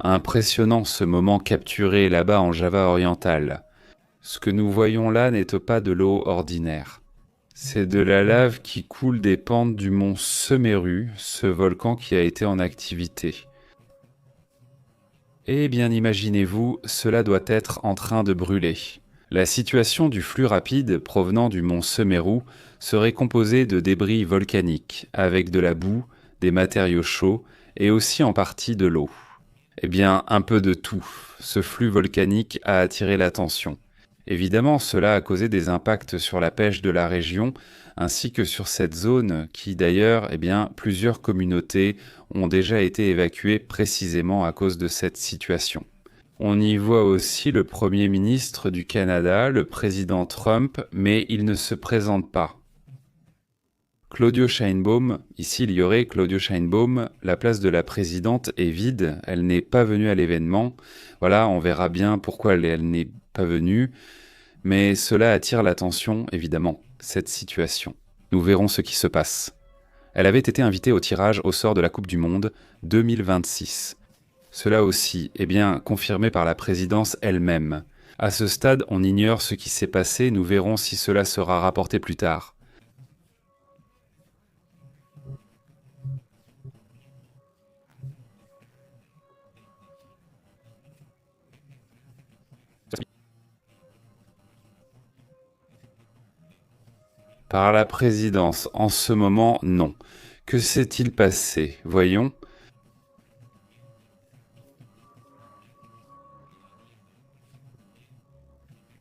Impressionnant ce moment capturé là-bas en Java oriental. Ce que nous voyons là n'est pas de l'eau ordinaire. C'est de la lave qui coule des pentes du mont Semeru, ce volcan qui a été en activité. Eh bien imaginez-vous, cela doit être en train de brûler. La situation du flux rapide provenant du mont Semeru serait composée de débris volcaniques, avec de la boue, des matériaux chauds et aussi en partie de l'eau. Eh bien, un peu de tout. Ce flux volcanique a attiré l'attention. Évidemment, cela a causé des impacts sur la pêche de la région, ainsi que sur cette zone qui, d'ailleurs, eh bien, plusieurs communautés ont déjà été évacuées précisément à cause de cette situation. On y voit aussi le Premier ministre du Canada, le président Trump, mais il ne se présente pas. Claudio Sheinbaum, ici il y aurait Claudio Sheinbaum, la place de la présidente est vide, elle n'est pas venue à l'événement. Voilà, on verra bien pourquoi elle n'est pas venue, mais cela attire l'attention, évidemment, cette situation. Nous verrons ce qui se passe. Elle avait été invitée au tirage au sort de la Coupe du Monde 2026. Cela aussi est bien confirmé par la présidence elle-même. À ce stade, on ignore ce qui s'est passé, nous verrons si cela sera rapporté plus tard. Par la présidence, en ce moment, non. Que s'est-il passé? Voyons.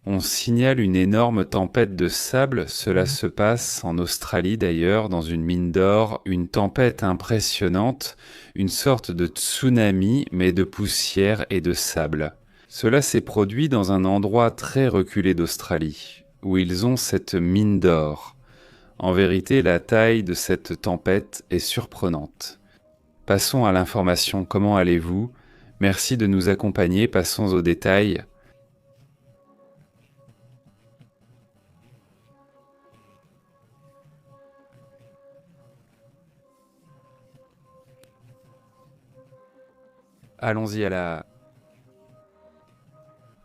On signale une énorme tempête de sable, cela se passe en Australie d'ailleurs, dans une mine d'or, une tempête impressionnante, une sorte de tsunami, mais de poussière et de sable. Cela s'est produit dans un endroit très reculé d'Australie, où ils ont cette mine d'or. En vérité, la taille de cette tempête est surprenante. Passons à l'information. Comment allez-vous? Merci de nous accompagner, passons aux détails. Allons-y à la...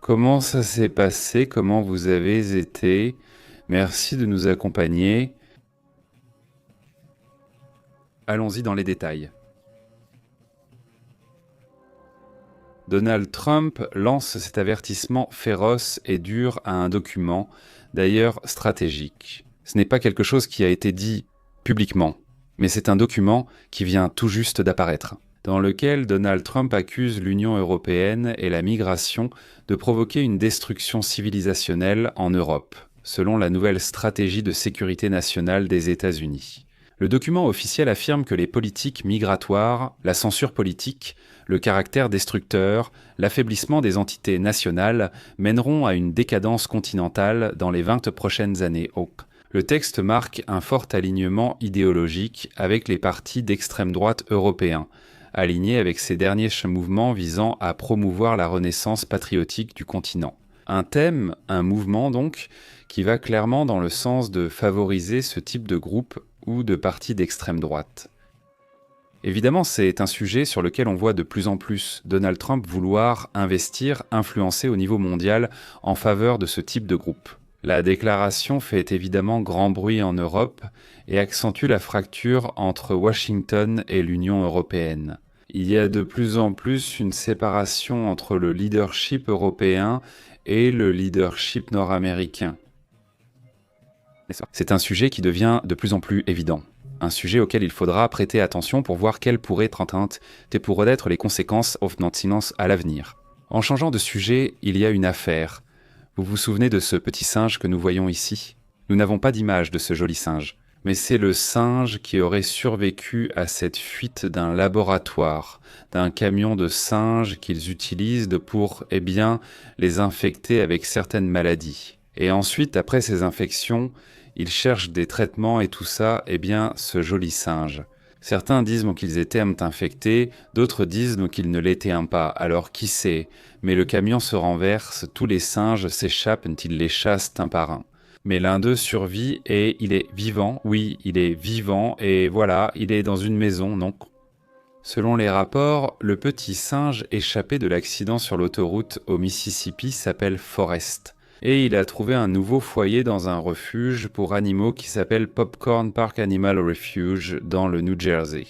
Comment ça s'est passé? Comment vous avez été? Merci de nous accompagner. Allons-y dans les détails. Donald Trump lance cet avertissement féroce et dur à un document, d'ailleurs stratégique. Ce n'est pas quelque chose qui a été dit publiquement, mais c'est un document qui vient tout juste d'apparaître, dans lequel Donald Trump accuse l'Union européenne et la migration de provoquer une destruction civilisationnelle en Europe, selon la nouvelle stratégie de sécurité nationale des États-Unis. Le document officiel affirme que les politiques migratoires, la censure politique, le caractère destructeur, l'affaiblissement des entités nationales mèneront à une décadence continentale dans les 20 prochaines années. Le texte marque un fort alignement idéologique avec les partis d'extrême droite européens, alignés avec ces derniers mouvements visant à promouvoir la renaissance patriotique du continent. Un thème, un mouvement donc, qui va clairement dans le sens de favoriser ce type de groupe ou de partis d'extrême droite. Évidemment, c'est un sujet sur lequel on voit de plus en plus Donald Trump vouloir investir, influencer au niveau mondial en faveur de ce type de groupe. La déclaration fait évidemment grand bruit en Europe et accentue la fracture entre Washington et l'Union européenne. Il y a de plus en plus une séparation entre le leadership européen et le leadership nord-américain. C'est un sujet qui devient de plus en plus évident. Un sujet auquel il faudra prêter attention pour voir quelles pourraient être les conséquences à l'avenir. En changeant de sujet, il y a une affaire. Vous vous souvenez de ce petit singe que nous voyons ici? Nous n'avons pas d'image de ce joli singe, mais c'est le singe qui aurait survécu à cette fuite d'un laboratoire, d'un camion de singes qu'ils utilisent pour, les infecter avec certaines maladies. Et ensuite, après ces infections, ils cherchent des traitements et tout ça, ce joli singe. Certains disent qu'ils étaient infectés, d'autres disent qu'ils ne l'étaient pas, alors qui sait? Mais le camion se renverse, tous les singes s'échappent, ils les chassent un par un. Mais l'un d'eux survit et il est vivant, oui, il est vivant, et voilà, il est dans une maison, donc Selon les rapports, le petit singe échappé de l'accident sur l'autoroute au Mississippi s'appelle Forrest. Et il a trouvé un nouveau foyer dans un refuge pour animaux qui s'appelle Popcorn Park Animal Refuge dans le New Jersey.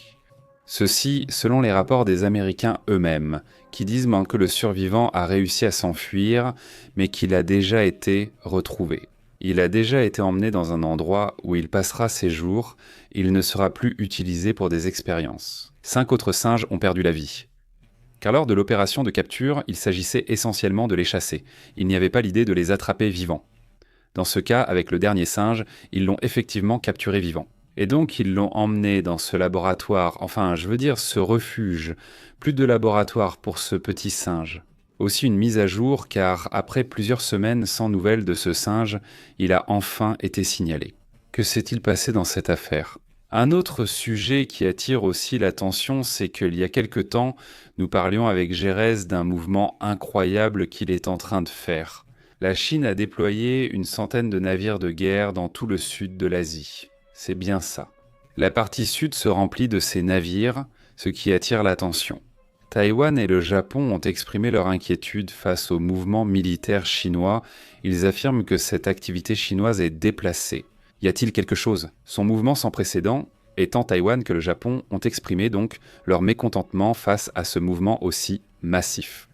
Ceci selon les rapports des Américains eux-mêmes, qui disent que le survivant a réussi à s'enfuir, mais qu'il a déjà été retrouvé. Il a déjà été emmené dans un endroit où il passera ses jours, il ne sera plus utilisé pour des expériences. 5 autres singes ont perdu la vie. Car lors de l'opération de capture, il s'agissait essentiellement de les chasser. Il n'y avait pas l'idée de les attraper vivants. Dans ce cas, avec le dernier singe, ils l'ont effectivement capturé vivant. Et donc ils l'ont emmené dans ce laboratoire, enfin je veux dire ce refuge, plus de laboratoire pour ce petit singe. Aussi une mise à jour car après plusieurs semaines sans nouvelles de ce singe, il a enfin été signalé. Que s'est-il passé dans cette affaire ? Un autre sujet qui attire aussi l'attention, c'est qu'il y a quelque temps, nous parlions avec Gérès d'un mouvement incroyable qu'il est en train de faire. La Chine a déployé une centaine de navires de guerre dans tout le sud de l'Asie. C'est bien ça. La partie sud se remplit de ces navires, ce qui attire l'attention. Taïwan et le Japon ont exprimé leur inquiétude face au mouvement militaire chinois. Ils affirment que cette activité chinoise est déplacée. Y a-t-il quelque chose ? Son mouvement sans précédent, et tant Taïwan que le Japon ont exprimé donc leur mécontentement face à ce mouvement aussi massif.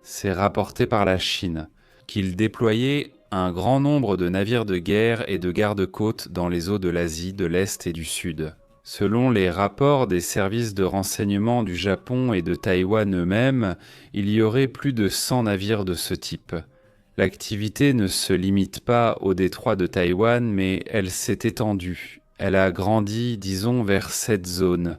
C'est rapporté par la Chine qu'il déployait un grand nombre de navires de guerre et de garde-côtes dans les eaux de l'Asie, de l'Est et du Sud. Selon les rapports des services de renseignement du Japon et de Taïwan eux-mêmes, il y aurait plus de 100 navires de ce type. L'activité ne se limite pas au détroit de Taïwan, mais elle s'est étendue. Elle a grandi, disons, vers cette zone.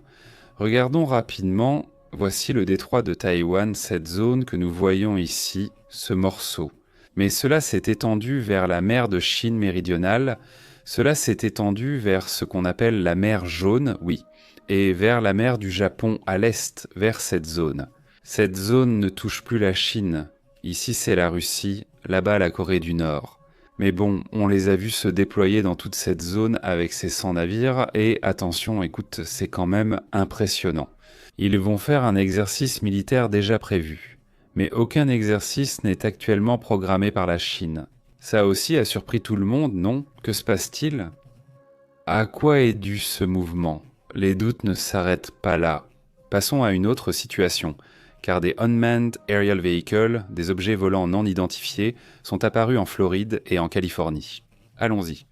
Regardons rapidement, voici le détroit de Taïwan, cette zone que nous voyons ici, ce morceau. Mais cela s'est étendu vers la mer de Chine méridionale, cela s'est étendu vers ce qu'on appelle la mer Jaune, oui, et vers la mer du Japon à l'est, vers cette zone. Cette zone ne touche plus la Chine, ici c'est la Russie, là-bas la Corée du Nord. Mais bon, on les a vus se déployer dans toute cette zone avec ces 100 navires, et attention, écoute, c'est quand même impressionnant. Ils vont faire un exercice militaire déjà prévu. Mais aucun exercice n'est actuellement programmé par la Chine. Ça aussi a surpris tout le monde, non ? Que se passe-t-il ? À quoi est dû ce mouvement ? Les doutes ne s'arrêtent pas là. Passons à une autre situation, car des Unmanned Aerial Vehicles, des objets volants non identifiés, sont apparus en Floride et en Californie. Allons-y.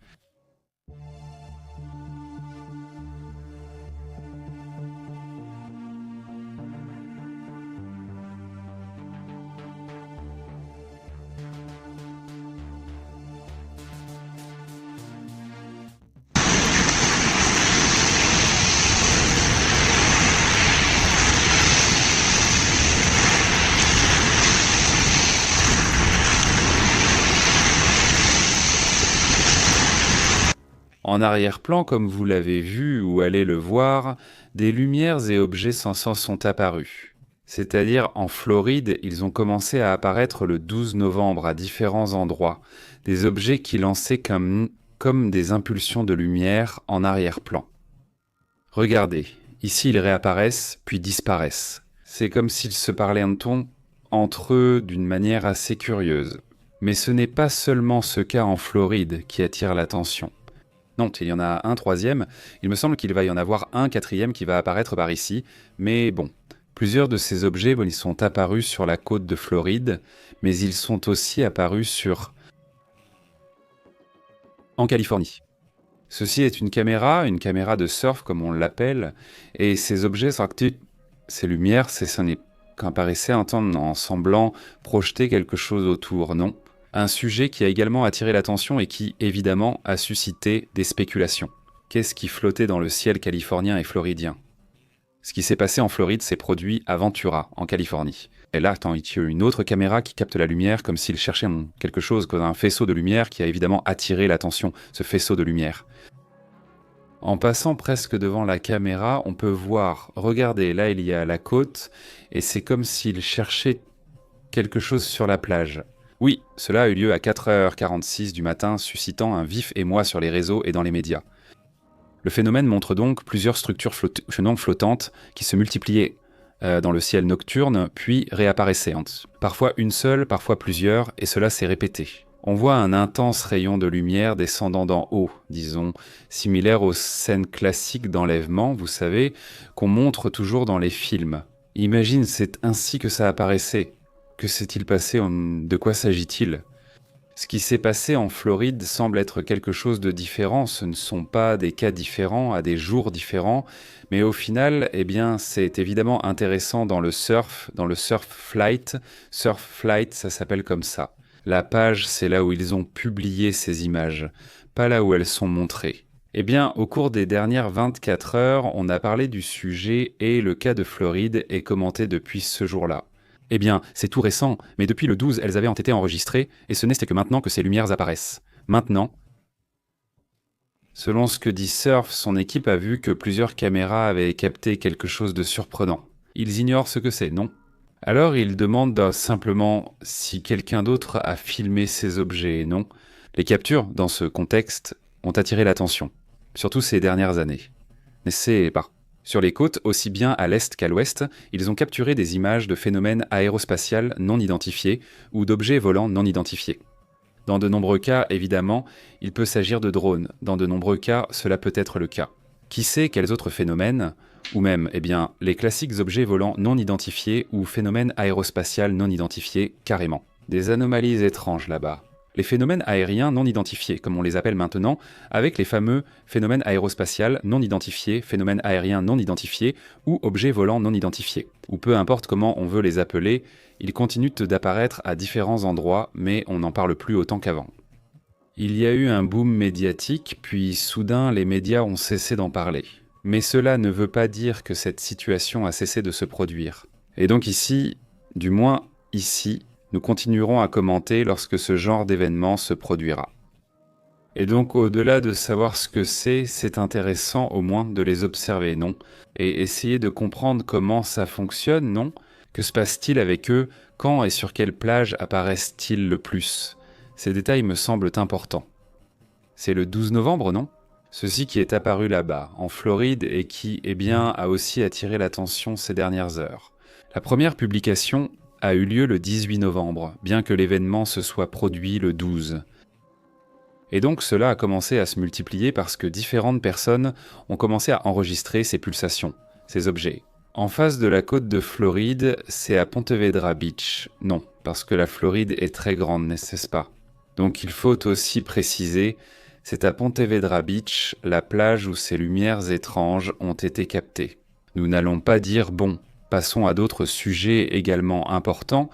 En arrière-plan, comme vous l'avez vu ou allez le voir, des lumières et objets sans sens sont apparus. C'est-à-dire en Floride, ils ont commencé à apparaître le 12 novembre à différents endroits, des objets qui lançaient comme des impulsions de lumière en arrière-plan. Regardez, ici ils réapparaissent puis disparaissent. C'est comme s'ils se parlaient entre eux d'une manière assez curieuse. Mais ce n'est pas seulement ce cas en Floride qui attire l'attention. Non, il y en a un troisième, il me semble qu'il va y en avoir un quatrième qui va apparaître par ici, mais bon, plusieurs de ces objets ils sont apparus sur la côte de Floride, mais ils sont aussi apparus en Californie. Ceci est une caméra de surf comme on l'appelle, et ces objets sont actifs, ces lumières, ce n'est qu'apparaissait en semblant projeter quelque chose autour, non ? Un sujet qui a également attiré l'attention et qui, évidemment, a suscité des spéculations. Qu'est-ce qui flottait dans le ciel californien et floridien ? Ce qui s'est passé en Floride s'est produit à Ventura, en Californie. Et là, il y a une autre caméra qui capte la lumière comme s'il cherchait quelque chose, comme un faisceau de lumière qui a évidemment attiré l'attention, ce faisceau de lumière. En passant presque devant la caméra, on peut voir, regardez, là il y a la côte, et c'est comme s'il cherchait quelque chose sur la plage. Oui, cela a eu lieu à 4h46 du matin, suscitant un vif émoi sur les réseaux et dans les médias. Le phénomène montre donc plusieurs structures flottantes qui se multipliaient dans le ciel nocturne, puis réapparaissaient. Parfois une seule, parfois plusieurs, et cela s'est répété. On voit un intense rayon de lumière descendant d'en haut, disons, similaire aux scènes classiques d'enlèvement, vous savez, qu'on montre toujours dans les films. Imagine, c'est ainsi que ça apparaissait. Que s'est-il passé? De quoi s'agit-il? Ce qui s'est passé en Floride semble être quelque chose de différent. Ce ne sont pas des cas différents, à des jours différents, mais au final, eh bien, c'est évidemment intéressant dans le surf flight. Surf flight, ça s'appelle comme ça. La page, c'est là où ils ont publié ces images, pas là où elles sont montrées. Eh bien, au cours des dernières 24 heures, on a parlé du sujet et le cas de Floride est commenté depuis ce jour-là. Eh bien, c'est tout récent, mais depuis le 12, elles avaient été enregistrées, et ce n'est que maintenant que ces lumières apparaissent. Maintenant, selon ce que dit Surf, son équipe a vu que plusieurs caméras avaient capté quelque chose de surprenant. Ils ignorent ce que c'est, non? Alors ils demandent simplement si quelqu'un d'autre a filmé ces objets, non? Les captures, dans ce contexte, ont attiré l'attention, surtout ces dernières années. Mais c'est pas. Sur les côtes, aussi bien à l'est qu'à l'ouest, ils ont capturé des images de phénomènes aérospatials non identifiés ou d'objets volants non identifiés. Dans de nombreux cas, évidemment, il peut s'agir de drones. Dans de nombreux cas, cela peut être le cas. Qui sait quels autres phénomènes, ou même, eh bien, les classiques objets volants non identifiés ou phénomènes aérospatials non identifiés, carrément. Des anomalies étranges là-bas. Les phénomènes aériens non identifiés, comme on les appelle maintenant, avec les fameux phénomènes aérospatials non identifiés, phénomènes aériens non identifiés ou objets volants non identifiés. Ou peu importe comment on veut les appeler, ils continuent d'apparaître à différents endroits, mais on n'en parle plus autant qu'avant. Il y a eu un boom médiatique, puis soudain les médias ont cessé d'en parler. Mais cela ne veut pas dire que cette situation a cessé de se produire. Et donc ici, du moins ici, nous continuerons à commenter lorsque ce genre d'événement se produira. Et donc au-delà de savoir ce que c'est intéressant au moins de les observer, non? Et essayer de comprendre comment ça fonctionne, non? Que se passe-t-il avec eux? Quand et sur quelle plage apparaissent-ils le plus? Ces détails me semblent importants. C'est le 12 novembre, non? Ceci qui est apparu là-bas, en Floride, et qui, eh bien, a aussi attiré l'attention ces dernières heures. La première publication a eu lieu le 18 novembre, bien que l'événement se soit produit le 12. Et donc cela a commencé à se multiplier parce que différentes personnes ont commencé à enregistrer ces pulsations, ces objets. En face de la côte de Floride, c'est à Ponte Vedra Beach. Non, parce que la Floride est très grande, n'est-ce pas? Donc il faut aussi préciser, c'est à Ponte Vedra Beach, la plage où ces lumières étranges ont été captées. Nous n'allons pas dire « bon ». Passons à d'autres sujets également importants.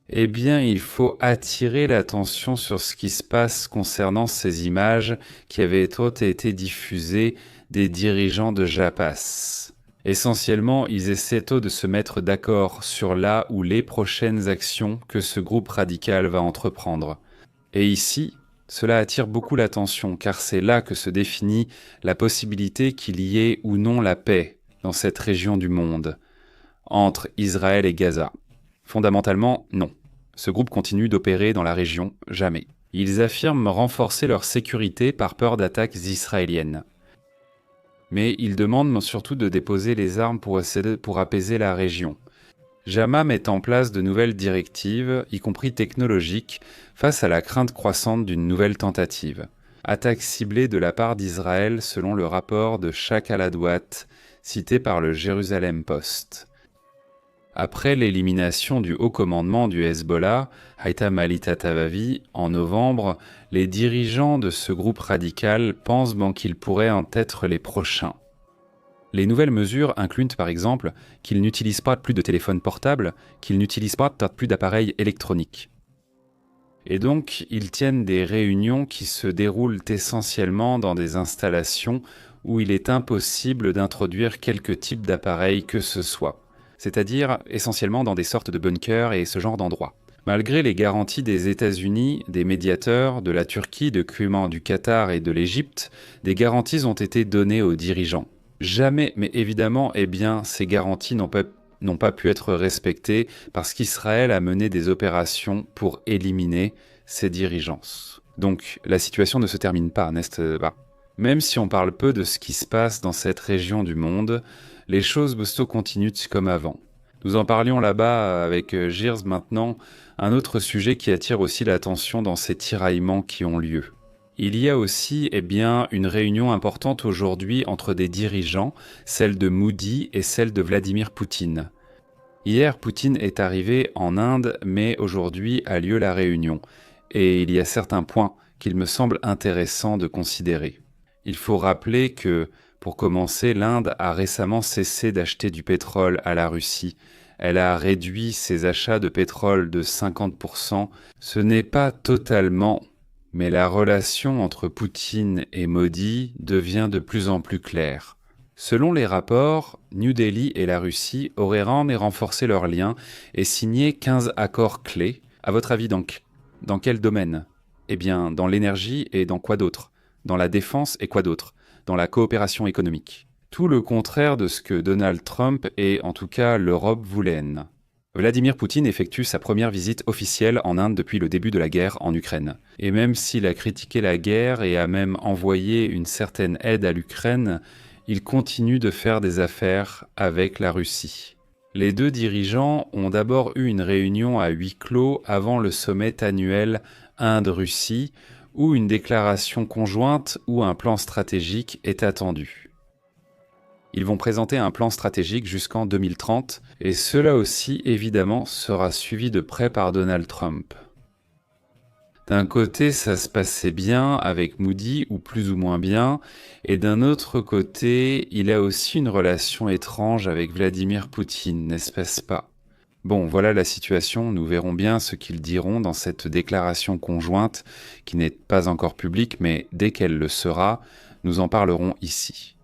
Eh bien, il faut attirer l'attention sur ce qui se passe concernant ces images qui avaient été diffusées des dirigeants de Japas. Essentiellement, ils essaient de se mettre d'accord sur la ou les prochaines actions que ce groupe radical va entreprendre. Et ici, cela attire beaucoup l'attention car c'est là que se définit la possibilité qu'il y ait ou non la paix dans cette région du monde, entre Israël et Gaza. Fondamentalement, non. Ce groupe continue d'opérer dans la région, jamais. Ils affirment renforcer leur sécurité par peur d'attaques israéliennes. Mais ils demandent surtout de déposer les armes pour apaiser la région. JAMA met en place de nouvelles directives, y compris technologiques, face à la crainte croissante d'une nouvelle tentative. Attaque ciblée de la part d'Israël selon le rapport de Shak al-Adwat, cité par le Jérusalem Post. Après l'élimination du haut commandement du Hezbollah, Haïtam Ali Tatavavi, en novembre, les dirigeants de ce groupe radical pensent qu'ils pourraient en être les prochains. Les nouvelles mesures incluent par exemple qu'ils n'utilisent pas plus de téléphone portable, qu'ils n'utilisent pas plus d'appareils électroniques. Et donc, ils tiennent des réunions qui se déroulent essentiellement dans des installations où il est impossible d'introduire quelque type d'appareil que ce soit, c'est-à-dire essentiellement dans des sortes de bunkers et ce genre d'endroits. Malgré les garanties des États-Unis, des médiateurs, de la Turquie, de Cuman, du Qatar et de l'Égypte, des garanties ont été données aux dirigeants. Jamais, mais évidemment, ces garanties n'ont pas pu être respectées parce qu'Israël a mené des opérations pour éliminer ses dirigeances. Donc la situation ne se termine pas, n'est-ce pas? Même si on parle peu de ce qui se passe dans cette région du monde, les choses Bosto continuent comme avant. Nous en parlions là-bas avec Girs maintenant, un autre sujet qui attire aussi l'attention dans ces tiraillements qui ont lieu. Il y a aussi une réunion importante aujourd'hui entre des dirigeants, celle de Modi et celle de Vladimir Poutine. Hier, Poutine est arrivé en Inde, mais aujourd'hui a lieu la réunion. Et il y a certains points qu'il me semble intéressant de considérer. Il faut rappeler que, pour commencer, l'Inde a récemment cessé d'acheter du pétrole à la Russie. Elle a réduit ses achats de pétrole de 50%. Ce n'est pas totalement, mais la relation entre Poutine et Modi devient de plus en plus claire. Selon les rapports, New Delhi et la Russie auraient renforcé leurs liens et signé 15 accords clés. À votre avis, donc, dans quel domaine? Eh bien, dans l'énergie et dans quoi d'autre? Dans la défense et quoi d'autre? Dans la coopération économique. Tout le contraire de ce que Donald Trump et en tout cas l'Europe voulaient. Vladimir Poutine effectue sa première visite officielle en Inde depuis le début de la guerre en Ukraine. Et même s'il a critiqué la guerre et a même envoyé une certaine aide à l'Ukraine, il continue de faire des affaires avec la Russie. Les deux dirigeants ont d'abord eu une réunion à huis clos avant le sommet annuel Inde-Russie, où une déclaration conjointe ou un plan stratégique est attendu. Ils vont présenter un plan stratégique jusqu'en 2030, et cela aussi, évidemment, sera suivi de près par Donald Trump. D'un côté, ça se passait bien avec Modi, ou plus ou moins bien, et d'un autre côté, il a aussi une relation étrange avec Vladimir Poutine, n'est-ce pas? Bon, voilà la situation, nous verrons bien ce qu'ils diront dans cette déclaration conjointe qui n'est pas encore publique, mais dès qu'elle le sera, nous en parlerons ici.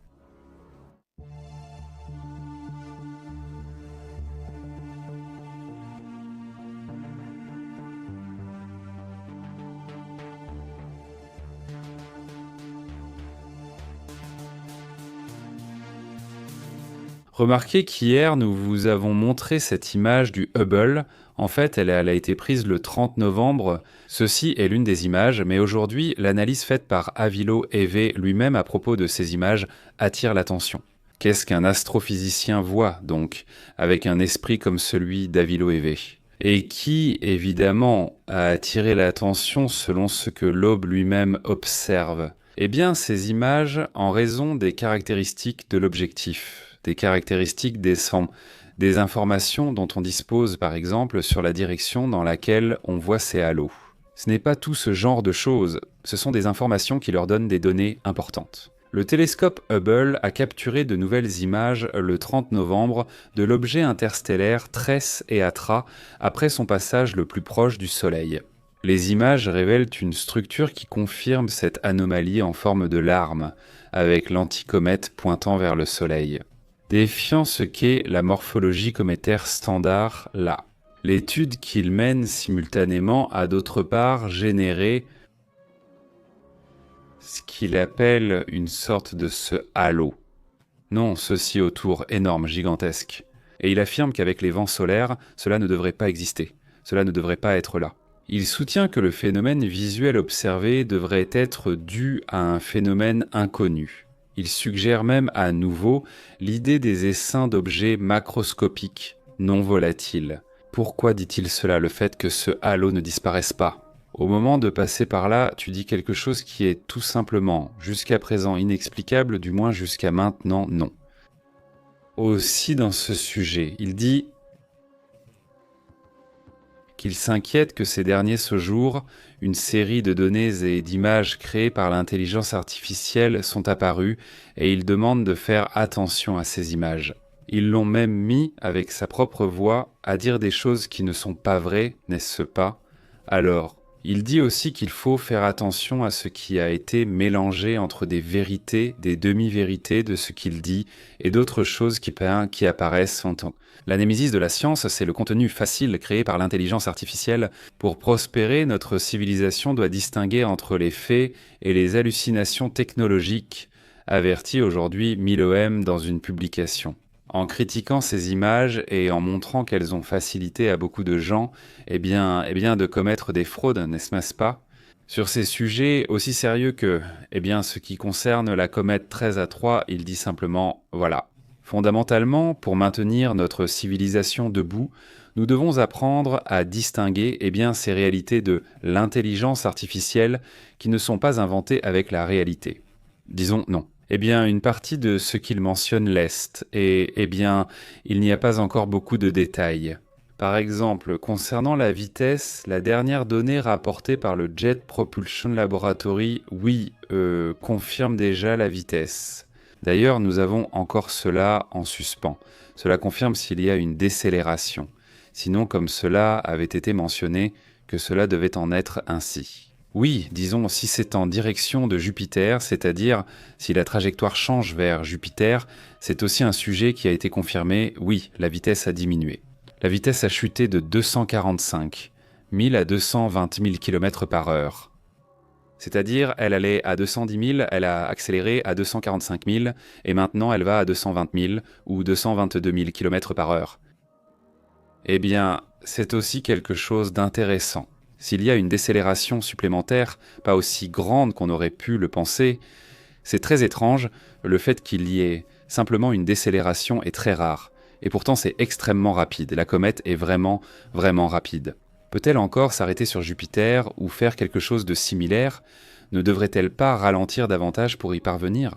Remarquez qu'hier, nous vous avons montré cette image du Hubble. En fait, elle a été prise le 30 novembre. Ceci est l'une des images, mais aujourd'hui, l'analyse faite par Avilo Eve lui-même à propos de ces images attire l'attention. Qu'est-ce qu'un astrophysicien voit, donc, avec un esprit comme celui d'Avilo Eve? Et qui, évidemment, a attiré l'attention selon ce que l'aube lui-même observe? Eh bien, ces images en raison des caractéristiques de l'objectif. Des caractéristiques des informations dont on dispose par exemple sur la direction dans laquelle on voit ces halos. Ce n'est pas tout ce genre de choses, ce sont des informations qui leur donnent des données importantes. Le télescope Hubble a capturé de nouvelles images le 30 novembre de l'objet interstellaire TRES et ATRA après son passage le plus proche du Soleil. Les images révèlent une structure qui confirme cette anomalie en forme de larme, avec l'anticomète pointant vers le Soleil. Défiant ce qu'est la morphologie cométaire standard là. L'étude qu'il mène simultanément a d'autre part généré ce qu'il appelle une sorte de ce halo. Non, ceci autour énorme, gigantesque. Et il affirme qu'avec les vents solaires, cela ne devrait pas exister. Cela ne devrait pas être là. Il soutient que le phénomène visuel observé devrait être dû à un phénomène inconnu. Il suggère même à nouveau l'idée des essaims d'objets macroscopiques, non volatiles. Pourquoi dit-il cela, le fait que ce halo ne disparaisse pas? Au moment de passer par là, tu dis quelque chose qui est tout simplement, jusqu'à présent inexplicable, du moins jusqu'à maintenant non. Aussi dans ce sujet, il dit qu'il s'inquiète que ces derniers jours, une série de données et d'images créées par l'intelligence artificielle sont apparues et il demande de faire attention à ces images. Ils l'ont même mis, avec sa propre voix, à dire des choses qui ne sont pas vraies, n'est-ce pas? Alors, il dit aussi qu'il faut faire attention à ce qui a été mélangé entre des vérités, des demi-vérités de ce qu'il dit et d'autres choses qui apparaissent en tant. La némésis de la science, c'est le contenu facile créé par l'intelligence artificielle. Pour prospérer, notre civilisation doit distinguer entre les faits et les hallucinations technologiques, avertit aujourd'hui Miloem dans une publication. En critiquant ces images et en montrant qu'elles ont facilité à beaucoup de gens de commettre des fraudes, n'est-ce pas? Sur ces sujets aussi sérieux que ce qui concerne la comète 13A3, il dit simplement voilà. Fondamentalement, pour maintenir notre civilisation debout, nous devons apprendre à distinguer ces réalités de l'intelligence artificielle qui ne sont pas inventées avec la réalité. Disons non. Une partie de ce qu'il mentionne l'est, et il n'y a pas encore beaucoup de détails. Par exemple, concernant la vitesse, la dernière donnée rapportée par le Jet Propulsion Laboratory, confirme déjà la vitesse. D'ailleurs, nous avons encore cela en suspens. Cela confirme s'il y a une décélération. Sinon, comme cela avait été mentionné, que cela devait en être ainsi. Oui, disons, si c'est en direction de Jupiter, c'est-à-dire si la trajectoire change vers Jupiter, c'est aussi un sujet qui a été confirmé, oui, la vitesse a diminué. La vitesse a chuté de 245 000 à 220 000 km par heure. C'est-à-dire, elle allait à 210 000, elle a accéléré à 245 000, et maintenant elle va à 220 000 ou 222 000 km par heure. C'est aussi quelque chose d'intéressant. S'il y a une décélération supplémentaire, pas aussi grande qu'on aurait pu le penser, c'est très étrange, le fait qu'il y ait simplement une décélération est très rare. Et pourtant c'est extrêmement rapide, la comète est vraiment, vraiment rapide. Peut-elle encore s'arrêter sur Jupiter ou faire quelque chose de similaire? Ne devrait-elle pas ralentir davantage pour y parvenir?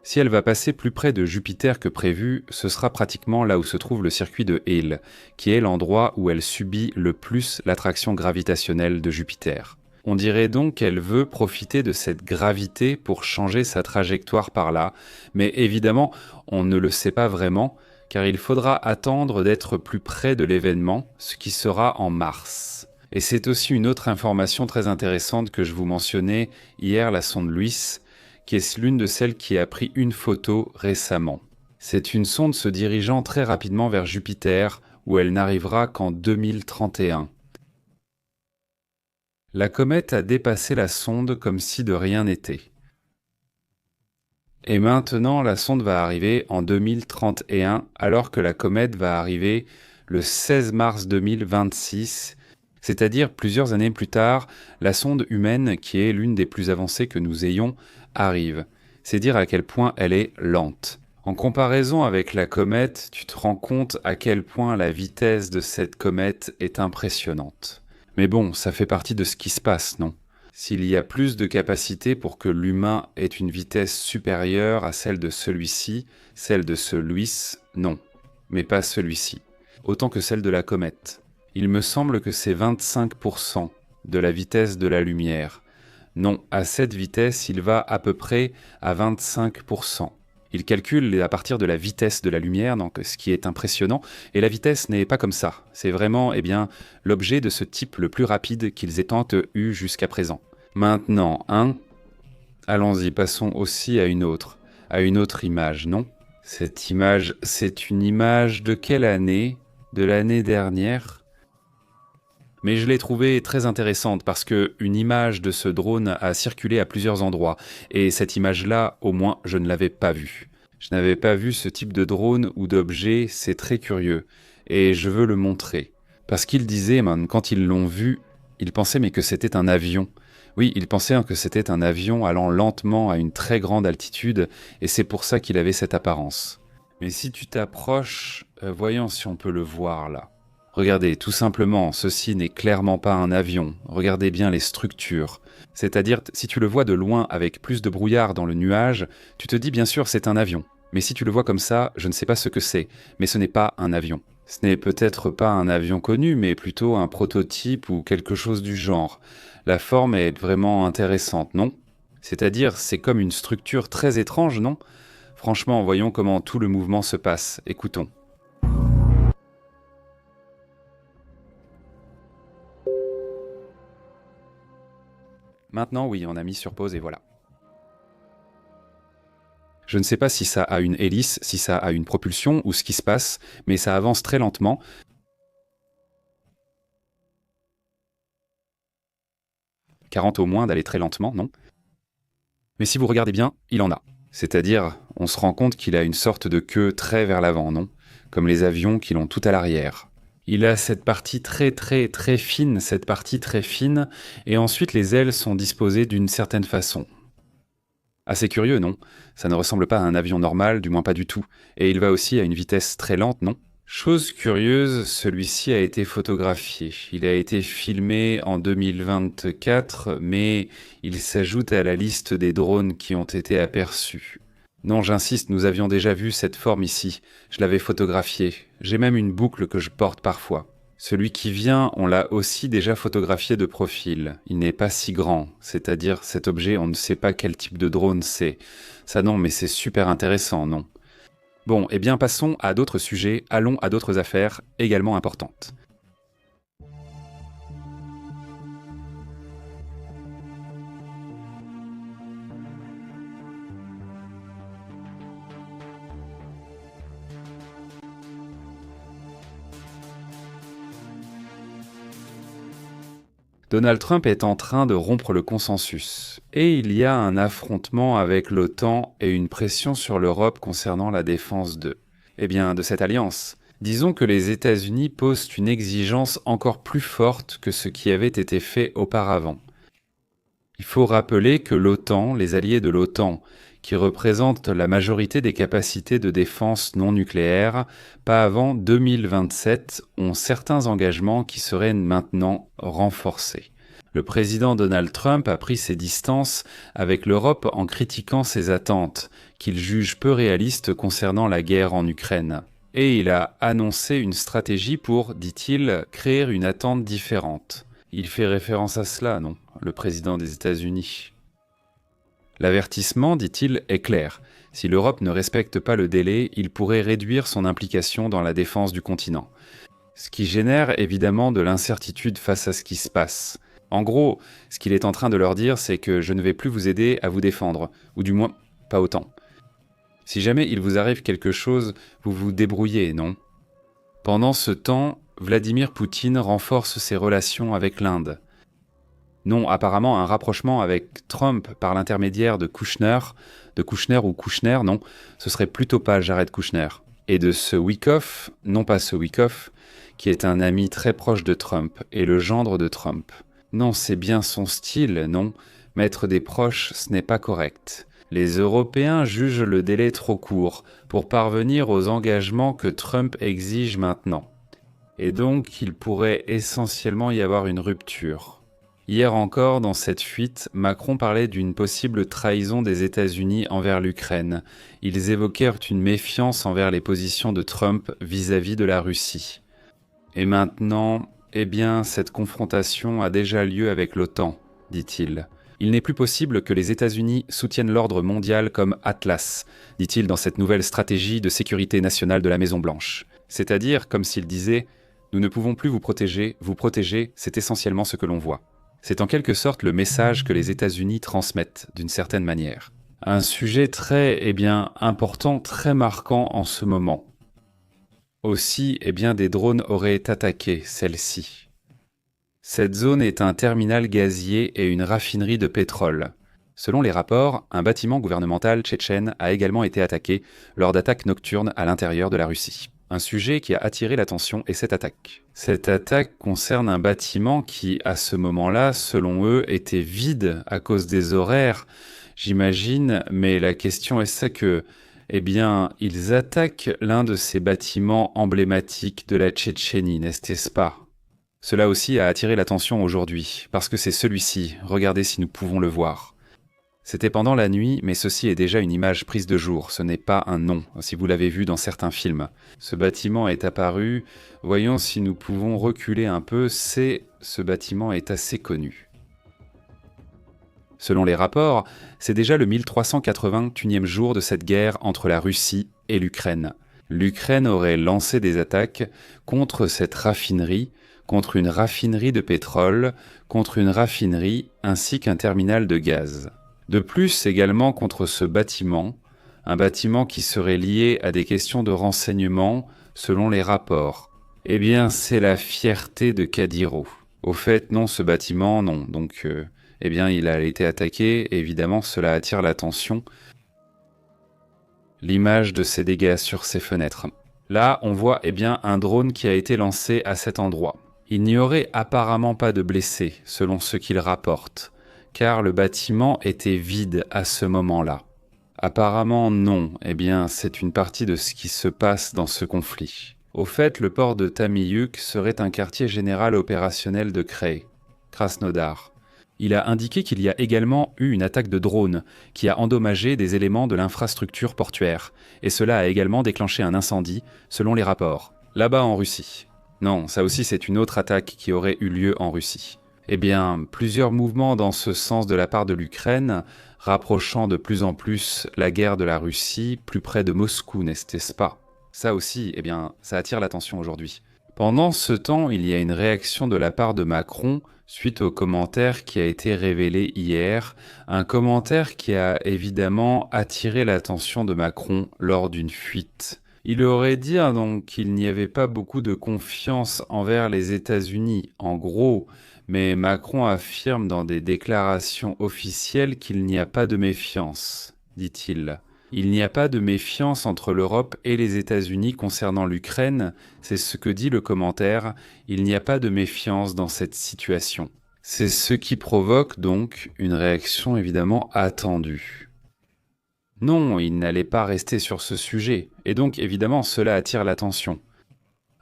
Si elle va passer plus près de Jupiter que prévu, ce sera pratiquement là où se trouve le circuit de Hale, qui est l'endroit où elle subit le plus l'attraction gravitationnelle de Jupiter. On dirait donc qu'elle veut profiter de cette gravité pour changer sa trajectoire par là, mais évidemment, on ne le sait pas vraiment, car il faudra attendre d'être plus près de l'événement, ce qui sera en mars. Et c'est aussi une autre information très intéressante que je vous mentionnais hier, la sonde LUIS, qui est l'une de celles qui a pris une photo récemment. C'est une sonde se dirigeant très rapidement vers Jupiter, où elle n'arrivera qu'en 2031. La comète a dépassé la sonde comme si de rien n'était. Et maintenant, la sonde va arriver en 2031, alors que la comète va arriver le 16 mars 2026, c'est-à-dire plusieurs années plus tard, la sonde humaine, qui est l'une des plus avancées que nous ayons, arrive. C'est dire à quel point elle est lente. En comparaison avec la comète, tu te rends compte à quel point la vitesse de cette comète est impressionnante. Mais bon, ça fait partie de ce qui se passe, non? S'il y a plus de capacité pour que l'humain ait une vitesse supérieure à celle de celui-ci, celle de ce LUIS, non. Mais pas celui-ci. Autant que celle de la comète. Il me semble que c'est 25% de la vitesse de la lumière. Non, à cette vitesse, il va à peu près à 25%. Il calcule à partir de la vitesse de la lumière, donc ce qui est impressionnant, et la vitesse n'est pas comme ça. C'est vraiment l'objet de ce type le plus rapide qu'ils aient tant eu jusqu'à présent. Maintenant, allons-y, passons aussi à une autre image, non? Cette image, c'est une image de quelle année? De l'année dernière? Mais je l'ai trouvée très intéressante parce que une image de ce drone a circulé à plusieurs endroits. Et cette image-là, au moins, je ne l'avais pas vue. Je n'avais pas vu ce type de drone ou d'objet, c'est très curieux. Et je veux le montrer. Parce qu'ils disaient, quand ils l'ont vu, ils pensaient que c'était un avion. Oui, ils pensaient que c'était un avion allant lentement à une très grande altitude, et c'est pour ça qu'il avait cette apparence. Mais si tu t'approches, voyons si on peut le voir là. Regardez, tout simplement, ceci n'est clairement pas un avion. Regardez bien les structures. C'est-à-dire, si tu le vois de loin avec plus de brouillard dans le nuage, tu te dis bien sûr c'est un avion. Mais si tu le vois comme ça, je ne sais pas ce que c'est, mais ce n'est pas un avion. Ce n'est peut-être pas un avion connu, mais plutôt un prototype ou quelque chose du genre. La forme est vraiment intéressante, non? C'est-à-dire, c'est comme une structure très étrange, non? Franchement, voyons comment tout le mouvement se passe. Écoutons. Maintenant, oui, on a mis sur pause et voilà. Je ne sais pas si ça a une hélice, si ça a une propulsion ou ce qui se passe, mais ça avance très lentement. « 40 au moins d'aller très lentement, non? Mais si vous regardez bien, il en a. C'est-à-dire, on se rend compte qu'il a une sorte de queue très vers l'avant, non? Comme les avions qui l'ont tout à l'arrière. Il a cette partie très fine, et ensuite les ailes sont disposées d'une certaine façon. Assez curieux, non? Ça ne ressemble pas à un avion normal, du moins pas du tout. Et il va aussi à une vitesse très lente, non? Chose curieuse, celui-ci a été photographié. Il a été filmé en 2024, mais il s'ajoute à la liste des drones qui ont été aperçus. Non, j'insiste, nous avions déjà vu cette forme ici. Je l'avais photographié. J'ai même une boucle que je porte parfois. Celui qui vient, on l'a aussi déjà photographié de profil. Il n'est pas si grand, c'est-à-dire cet objet, on ne sait pas quel type de drone c'est. Ça non, mais c'est super intéressant, non? Bon, eh bien passons à d'autres sujets, allons à d'autres affaires également importantes. Donald Trump est en train de rompre le consensus. Et il y a un affrontement avec l'OTAN et une pression sur l'Europe concernant la défense de cette alliance. Disons que les États-Unis posent une exigence encore plus forte que ce qui avait été fait auparavant. Il faut rappeler que l'OTAN, les alliés de l'OTAN, qui représentent la majorité des capacités de défense non nucléaires, pas avant 2027, ont certains engagements qui seraient maintenant renforcés. Le président Donald Trump a pris ses distances avec l'Europe en critiquant ses attentes, qu'il juge peu réalistes concernant la guerre en Ukraine. Et il a annoncé une stratégie pour, dit-il, créer une attente différente. Il fait référence à cela, non, le président des États-Unis. L'avertissement, dit-il, est clair. Si l'Europe ne respecte pas le délai, il pourrait réduire son implication dans la défense du continent. Ce qui génère évidemment de l'incertitude face à ce qui se passe. En gros, ce qu'il est en train de leur dire, c'est que je ne vais plus vous aider à vous défendre, ou du moins, pas autant. Si jamais il vous arrive quelque chose, vous vous débrouillez, non? Pendant ce temps, Vladimir Poutine renforce ses relations avec l'Inde. Non, apparemment un rapprochement avec Trump par l'intermédiaire de Kouchner ou Kouchner, non, ce serait plutôt pas Jared Kushner. Et de ce Wickoff, non pas ce Wickoff, qui est un ami très proche de Trump et le gendre de Trump. Non, c'est bien son style, non? Mettre des proches, ce n'est pas correct. Les Européens jugent le délai trop court pour parvenir aux engagements que Trump exige maintenant. Et donc, il pourrait essentiellement y avoir une rupture. Hier encore, dans cette fuite, Macron parlait d'une possible trahison des États-Unis envers l'Ukraine. Ils évoquèrent une méfiance envers les positions de Trump vis-à-vis de la Russie. Et maintenant, cette confrontation a déjà lieu avec l'OTAN, dit-il. Il n'est plus possible que les États-Unis soutiennent l'ordre mondial comme Atlas, dit-il dans cette nouvelle stratégie de sécurité nationale de la Maison-Blanche. C'est-à-dire, comme s'il disait, nous ne pouvons plus vous protéger, c'est essentiellement ce que l'on voit. C'est en quelque sorte le message que les États-Unis transmettent, d'une certaine manière. Un sujet très, important, très marquant en ce moment. Aussi, des drones auraient attaqué celle-ci. Cette zone est un terminal gazier et une raffinerie de pétrole. Selon les rapports, un bâtiment gouvernemental tchétchène a également été attaqué lors d'attaques nocturnes à l'intérieur de la Russie. Un sujet qui a attiré l'attention est cette attaque. Cette attaque concerne un bâtiment qui, à ce moment-là, selon eux, était vide à cause des horaires, j'imagine, mais la question est ça que, ils attaquent l'un de ces bâtiments emblématiques de la Tchétchénie, n'est-ce pas? Cela aussi a attiré l'attention aujourd'hui, parce que c'est celui-ci, regardez si nous pouvons le voir. C'était pendant la nuit, mais ceci est déjà une image prise de jour, ce n'est pas un nom, si vous l'avez vu dans certains films. Ce bâtiment est apparu, voyons si nous pouvons reculer un peu, ce bâtiment est assez connu. Selon les rapports, c'est déjà le 1381e jour de cette guerre entre la Russie et l'Ukraine. L'Ukraine aurait lancé des attaques contre cette raffinerie, contre une raffinerie de pétrole, contre une raffinerie ainsi qu'un terminal de gaz. De plus, également contre ce bâtiment, un bâtiment qui serait lié à des questions de renseignement selon les rapports. C'est la fierté de Kadyrov. Au fait, non, ce bâtiment, non. Donc, il a été attaqué, évidemment, cela attire l'attention. l'image de ces dégâts sur ces fenêtres. Là, on voit un drone qui a été lancé à cet endroit. Il n'y aurait apparemment pas de blessés, selon ce qu'il rapporte, car le bâtiment était vide à ce moment-là. Apparemment non, c'est une partie de ce qui se passe dans ce conflit. Au fait, le port de Tamiyuk serait un quartier général opérationnel de Krasnodar. Il a indiqué qu'il y a également eu une attaque de drone qui a endommagé des éléments de l'infrastructure portuaire, et cela a également déclenché un incendie, selon les rapports. Là-bas en Russie. Non, ça aussi c'est une autre attaque qui aurait eu lieu en Russie. Plusieurs mouvements dans ce sens de la part de l'Ukraine, rapprochant de plus en plus la guerre de la Russie plus près de Moscou, n'est-ce pas? Ça aussi, ça attire l'attention aujourd'hui. Pendant ce temps, il y a une réaction de la part de Macron suite au commentaire qui a été révélé hier, un commentaire qui a évidemment attiré l'attention de Macron lors d'une fuite. Il aurait dit donc qu'il n'y avait pas beaucoup de confiance envers les États-Unis, en gros, mais Macron affirme dans des déclarations officielles qu'il n'y a pas de méfiance, dit-il. Il n'y a pas de méfiance entre l'Europe et les États-Unis concernant l'Ukraine, c'est ce que dit le commentaire, il n'y a pas de méfiance dans cette situation. C'est ce qui provoque donc une réaction évidemment attendue. Non, il n'allait pas rester sur ce sujet, et donc évidemment cela attire l'attention.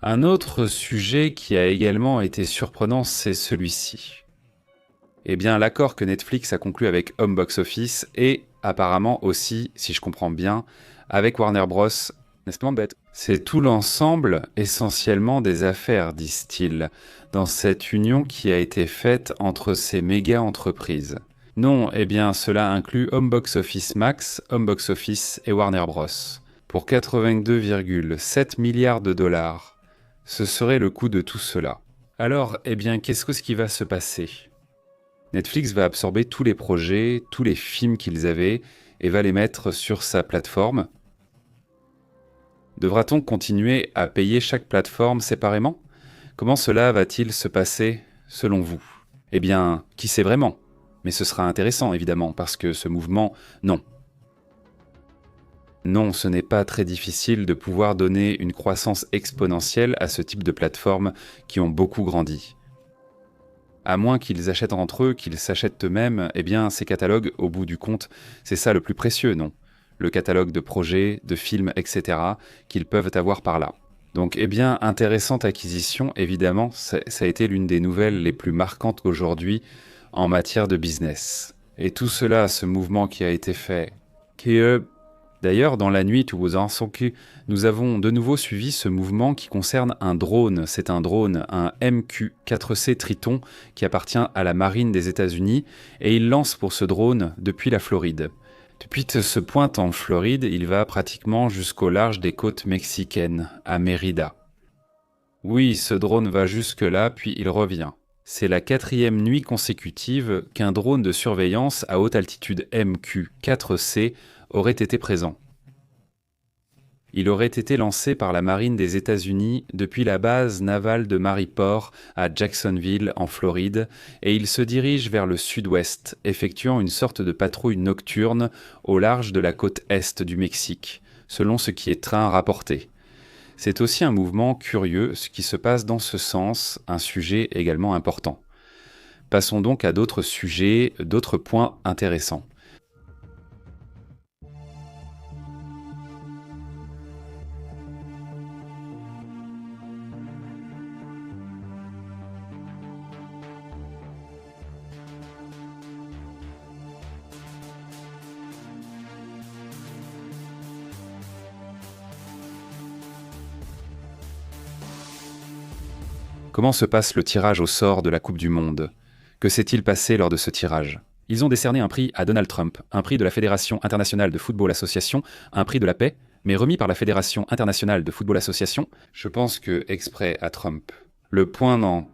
Un autre sujet qui a également été surprenant, c'est celui-ci. L'accord que Netflix a conclu avec Home Box Office et apparemment aussi, si je comprends bien, avec Warner Bros. N'est-ce pas bête? C'est tout l'ensemble, essentiellement des affaires, disent-ils, dans cette union qui a été faite entre ces méga-entreprises. Non, cela inclut Home Box Office Max, Home Box Office et Warner Bros. Pour 82,7 milliards de dollars. Ce serait le coût de tout cela. Alors, qu'est-ce qui va se passer? Netflix va absorber tous les projets, tous les films qu'ils avaient et va les mettre sur sa plateforme. Devra-t-on continuer à payer chaque plateforme séparément? Comment cela va-t-il se passer selon vous? Qui sait vraiment? Mais ce sera intéressant évidemment parce que ce mouvement, non. Non, ce n'est pas très difficile de pouvoir donner une croissance exponentielle à ce type de plateformes qui ont beaucoup grandi. À moins qu'ils achètent entre eux, qu'ils s'achètent eux-mêmes, ces catalogues, au bout du compte, c'est ça le plus précieux, non? Le catalogue de projets, de films, etc., qu'ils peuvent avoir par là. Donc, intéressante acquisition, évidemment, ça a été l'une des nouvelles les plus marquantes aujourd'hui en matière de business. Et tout cela, ce mouvement qui a été fait, d'ailleurs, dans la nuit, nous avons de nouveau suivi ce mouvement qui concerne un drone. C'est un drone, un MQ-4C Triton, qui appartient à la marine des États-Unis, et il lance pour ce drone depuis la Floride. Depuis ce point en Floride, il va pratiquement jusqu'au large des côtes mexicaines, à Mérida. Oui, ce drone va jusque-là, puis il revient. C'est la 4e nuit consécutive qu'un drone de surveillance à haute altitude MQ-4C aurait été présent. Il aurait été lancé par la marine des États-Unis depuis la base navale de Maryport à Jacksonville, en Floride, et il se dirige vers le sud-ouest, effectuant une sorte de patrouille nocturne au large de la côte est du Mexique, selon ce qui est rapporté. C'est aussi un mouvement curieux, ce qui se passe dans ce sens, un sujet également important. Passons donc à d'autres sujets, d'autres points intéressants. Comment se passe le tirage au sort de la Coupe du Monde? Que s'est-il passé lors de ce tirage? Ils ont décerné un prix à Donald Trump, un prix de la Fédération internationale de football association, un prix de la paix, mais remis par la Fédération internationale de football association. Je pense que exprès à Trump. Le point non,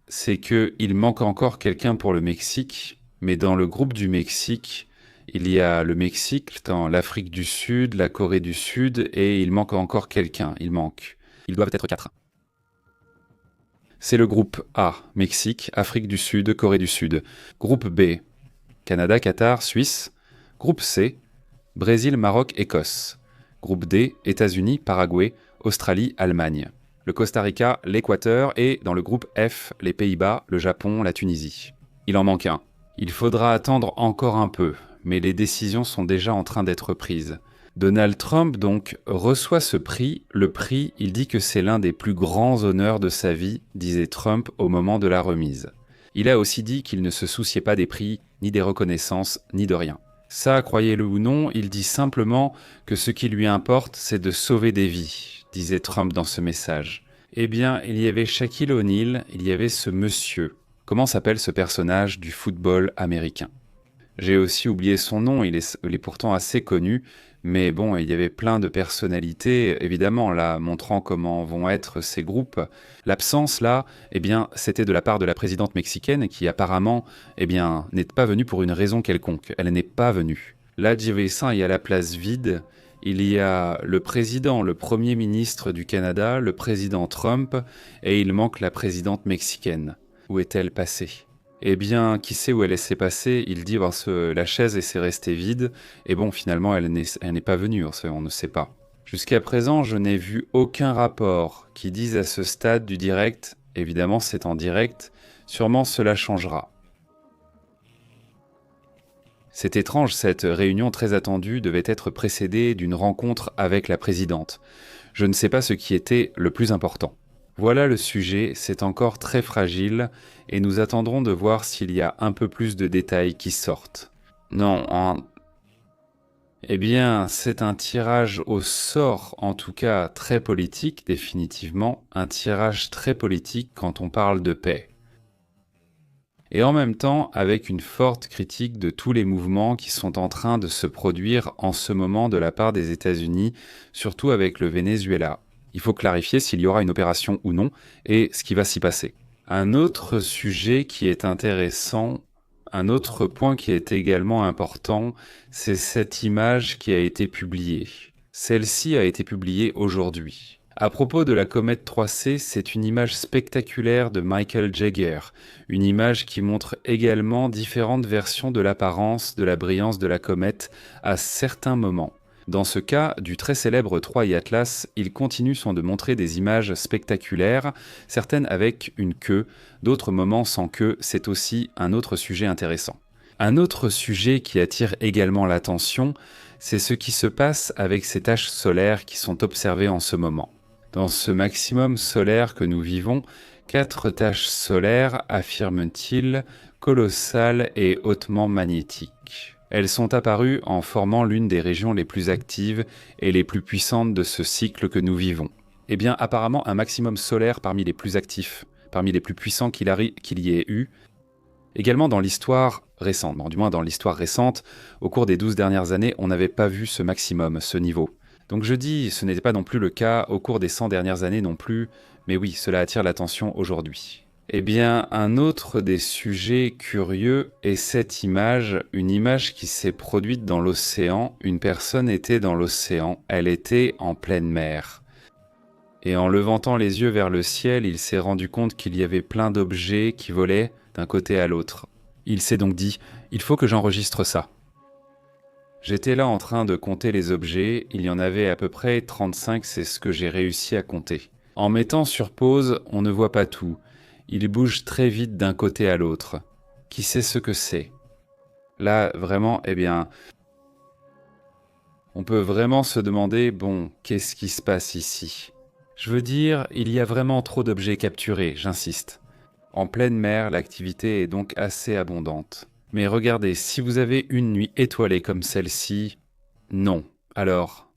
c'est qu'il manque encore quelqu'un pour le Mexique, mais dans le groupe du Mexique, il y a le Mexique, l'Afrique du Sud, la Corée du Sud, et il manque encore quelqu'un, Ils doivent être 4. C'est le groupe A, Mexique, Afrique du Sud, Corée du Sud. Groupe B, Canada, Qatar, Suisse. Groupe C, Brésil, Maroc, Écosse. Groupe D, États-Unis, Paraguay, Australie, Allemagne. Le Costa Rica, l'Équateur et, dans le groupe F, les Pays-Bas, le Japon, la Tunisie. Il en manque un. Il faudra attendre encore un peu, mais les décisions sont déjà en train d'être prises. Donald Trump, donc, reçoit ce prix. Le prix, il dit que c'est l'un des plus grands honneurs de sa vie, disait Trump au moment de la remise. Il a aussi dit qu'il ne se souciait pas des prix, ni des reconnaissances, ni de rien. Ça, croyez-le ou non, il dit simplement que ce qui lui importe, c'est de sauver des vies, disait Trump dans ce message. Eh bien, il y avait Shaquille O'Neal, il y avait ce monsieur. Comment s'appelle ce personnage du football américain ? J'ai aussi oublié son nom, il est pourtant assez connu, mais bon, il y avait plein de personnalités, évidemment, là, montrant comment vont être ces groupes. L'absence, là, eh bien, c'était de la part de la présidente mexicaine qui, apparemment, eh bien, n'est pas venue pour une raison quelconque. Elle n'est pas venue. Là, Saint est à la place vide. Il y a le président, le premier ministre du Canada, le président Trump, et il manque la présidente mexicaine. Où est-elle passée ? Eh bien, qui sait où elle s'est passée ? Il dit la chaise s'est restée vide. Et bon, finalement, elle n'est pas venue, on ne sait pas. Jusqu'à présent, je n'ai vu aucun rapport qui dise à ce stade du direct, évidemment c'est en direct, sûrement cela changera. C'est étrange, cette réunion très attendue devait être précédée d'une rencontre avec la présidente. Je ne sais pas ce qui était le plus important. Voilà le sujet, c'est encore très fragile et nous attendrons de voir s'il y a un peu plus de détails qui sortent. Eh bien, c'est un tirage au sort, en tout cas très politique, définitivement, un tirage très politique quand on parle de paix. Et en même temps, avec une forte critique de tous les mouvements qui sont en train de se produire en ce moment de la part des États-Unis, surtout avec le Venezuela. Il faut clarifier s'il y aura une opération ou non et ce qui va s'y passer. Un autre sujet qui est intéressant, un autre point qui est également important, c'est cette image qui a été publiée. Celle-ci a été publiée aujourd'hui. À propos de la comète 3C, c'est une image spectaculaire de Michael Jagger, une image qui montre également différentes versions de l'apparence, de la brillance de la comète à certains moments. Dans ce cas, du très célèbre 3I Atlas, il continue de montrer des images spectaculaires, certaines avec une queue, d'autres moments sans queue, c'est aussi un autre sujet intéressant. Un autre sujet qui attire également l'attention, c'est ce qui se passe avec ces taches solaires qui sont observées en ce moment. Dans ce maximum solaire que nous vivons, 4 taches solaires, affirme-t-il, colossales et hautement magnétiques. Elles sont apparues en formant l'une des régions les plus actives et les plus puissantes de ce cycle que nous vivons. Eh bien, apparemment, un maximum solaire parmi les plus actifs, parmi les plus puissants qu'il y ait eu, également dans l'histoire récente, du moins dans l'histoire récente, au cours des 12 dernières années, on n'avait pas vu ce maximum, ce niveau. Donc je dis, ce n'était pas non plus le cas au cours des 100 dernières années non plus, mais oui, cela attire l'attention aujourd'hui. Eh bien, un autre des sujets curieux est cette image, une image qui s'est produite dans l'océan. Une personne était dans l'océan, elle était en pleine mer. Et en levantant les yeux vers le ciel, il s'est rendu compte qu'il y avait plein d'objets qui volaient d'un côté à l'autre. Il s'est donc dit, il faut que j'enregistre ça. J'étais là en train de compter les objets, il y en avait à peu près 35, c'est ce que j'ai réussi à compter. En mettant sur pause, on ne voit pas tout. Il bouge très vite d'un côté à l'autre. Qui sait ce que c'est ? Là, vraiment, eh bien, on peut vraiment se demander, bon, qu'est-ce qui se passe ici ? Je veux dire, il y a vraiment trop d'objets capturés, j'insiste. En pleine mer, l'activité est donc assez abondante. Mais regardez, si vous avez une nuit étoilée comme celle-ci, non. Alors,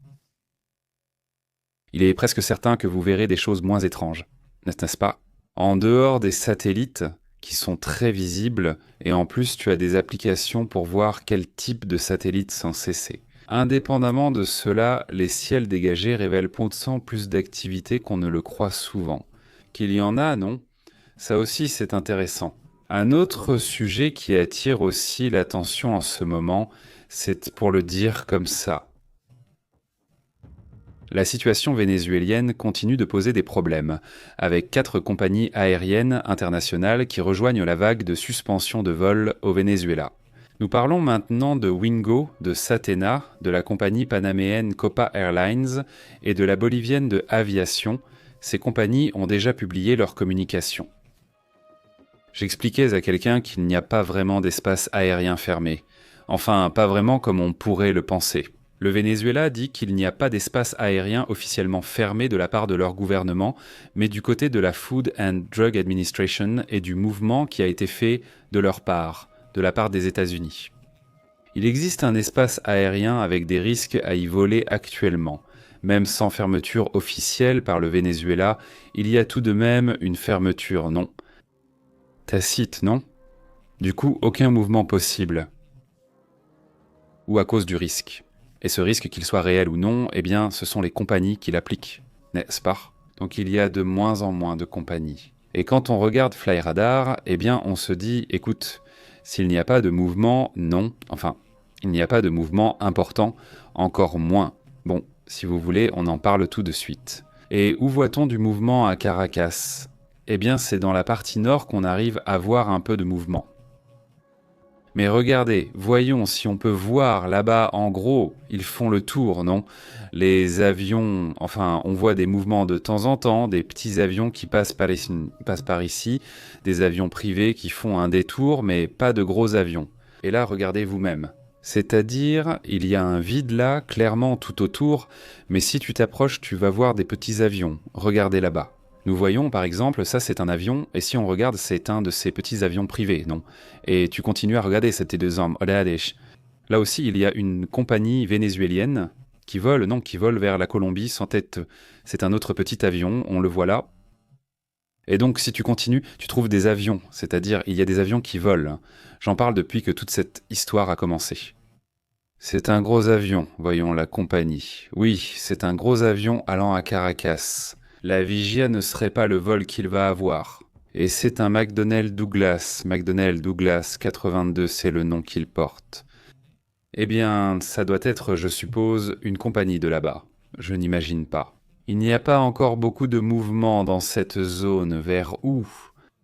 il est presque certain que vous verrez des choses moins étranges, n'est-ce pas ? En dehors des satellites, qui sont très visibles, et en plus tu as des applications pour voir quel type de satellite sont cessés. Indépendamment de cela, les ciels dégagés révèlent pourtant plus d'activité qu'on ne le croit souvent. Qu'il y en a, non ? Ça aussi c'est intéressant. Un autre sujet qui attire aussi l'attention en ce moment, c'est pour le dire comme ça. La situation vénézuélienne continue de poser des problèmes, avec 4 compagnies aériennes internationales qui rejoignent la vague de suspension de vol au Venezuela. Nous parlons maintenant de Wingo, de Satena, de la compagnie panaméenne Copa Airlines et de la bolivienne de Aviation. Ces compagnies ont déjà publié leurs communications. J'expliquais à quelqu'un qu'il n'y a pas vraiment d'espace aérien fermé. Enfin, pas vraiment comme on pourrait le penser. Le Venezuela dit qu'il n'y a pas d'espace aérien officiellement fermé de la part de leur gouvernement, mais du côté de la Food and Drug Administration et du mouvement qui a été fait de leur part, de la part des États-Unis. Il existe un espace aérien avec des risques à y voler actuellement. Même sans fermeture officielle par le Venezuela, il y a tout de même une fermeture, non? Tacite, non? Du coup, aucun mouvement possible. Ou à cause du risque. Et ce risque, qu'il soit réel ou non, eh bien, ce sont les compagnies qui l'appliquent, n'est-ce pas? Donc il y a de moins en moins de compagnies. Et quand on regarde Flyradar, eh bien, on se dit, écoute, s'il n'y a pas de mouvement, non, enfin, il n'y a pas de mouvement important, encore moins. Bon, si vous voulez, on en parle tout de suite. Et où voit-on du mouvement à Caracas? Eh bien, c'est dans la partie nord qu'on arrive à voir un peu de mouvement. Mais regardez, voyons si on peut voir là-bas, en gros, ils font le tour, non? Les avions, enfin, on voit des mouvements de temps en temps, des petits avions qui passent par ici, des avions privés qui font un détour, mais pas de gros avions. Et là, regardez vous-même. C'est-à-dire, il y a un vide là, clairement tout autour, mais si tu t'approches, tu vas voir des petits avions. Regardez là-bas. Nous voyons, par exemple, ça c'est un avion, et si on regarde, c'est un de ces petits avions privés, non? Et tu continues à regarder, c'était deux hommes. Là aussi, il y a une compagnie vénézuélienne qui vole, non, qui vole vers la Colombie sans tête. C'est un autre petit avion, on le voit là. Et donc, si tu continues, tu trouves des avions, c'est-à-dire il y a des avions qui volent. J'en parle depuis que toute cette histoire a commencé. C'est un gros avion, voyons la compagnie. Oui, c'est un gros avion allant à Caracas. La Vigia ne serait pas le vol qu'il va avoir. Et c'est un McDonnell Douglas. McDonnell Douglas 82, c'est le nom qu'il porte. Eh bien, ça doit être, je suppose, une compagnie de là-bas. Je n'imagine pas. Il n'y a pas encore beaucoup de mouvement dans cette zone. Vers où?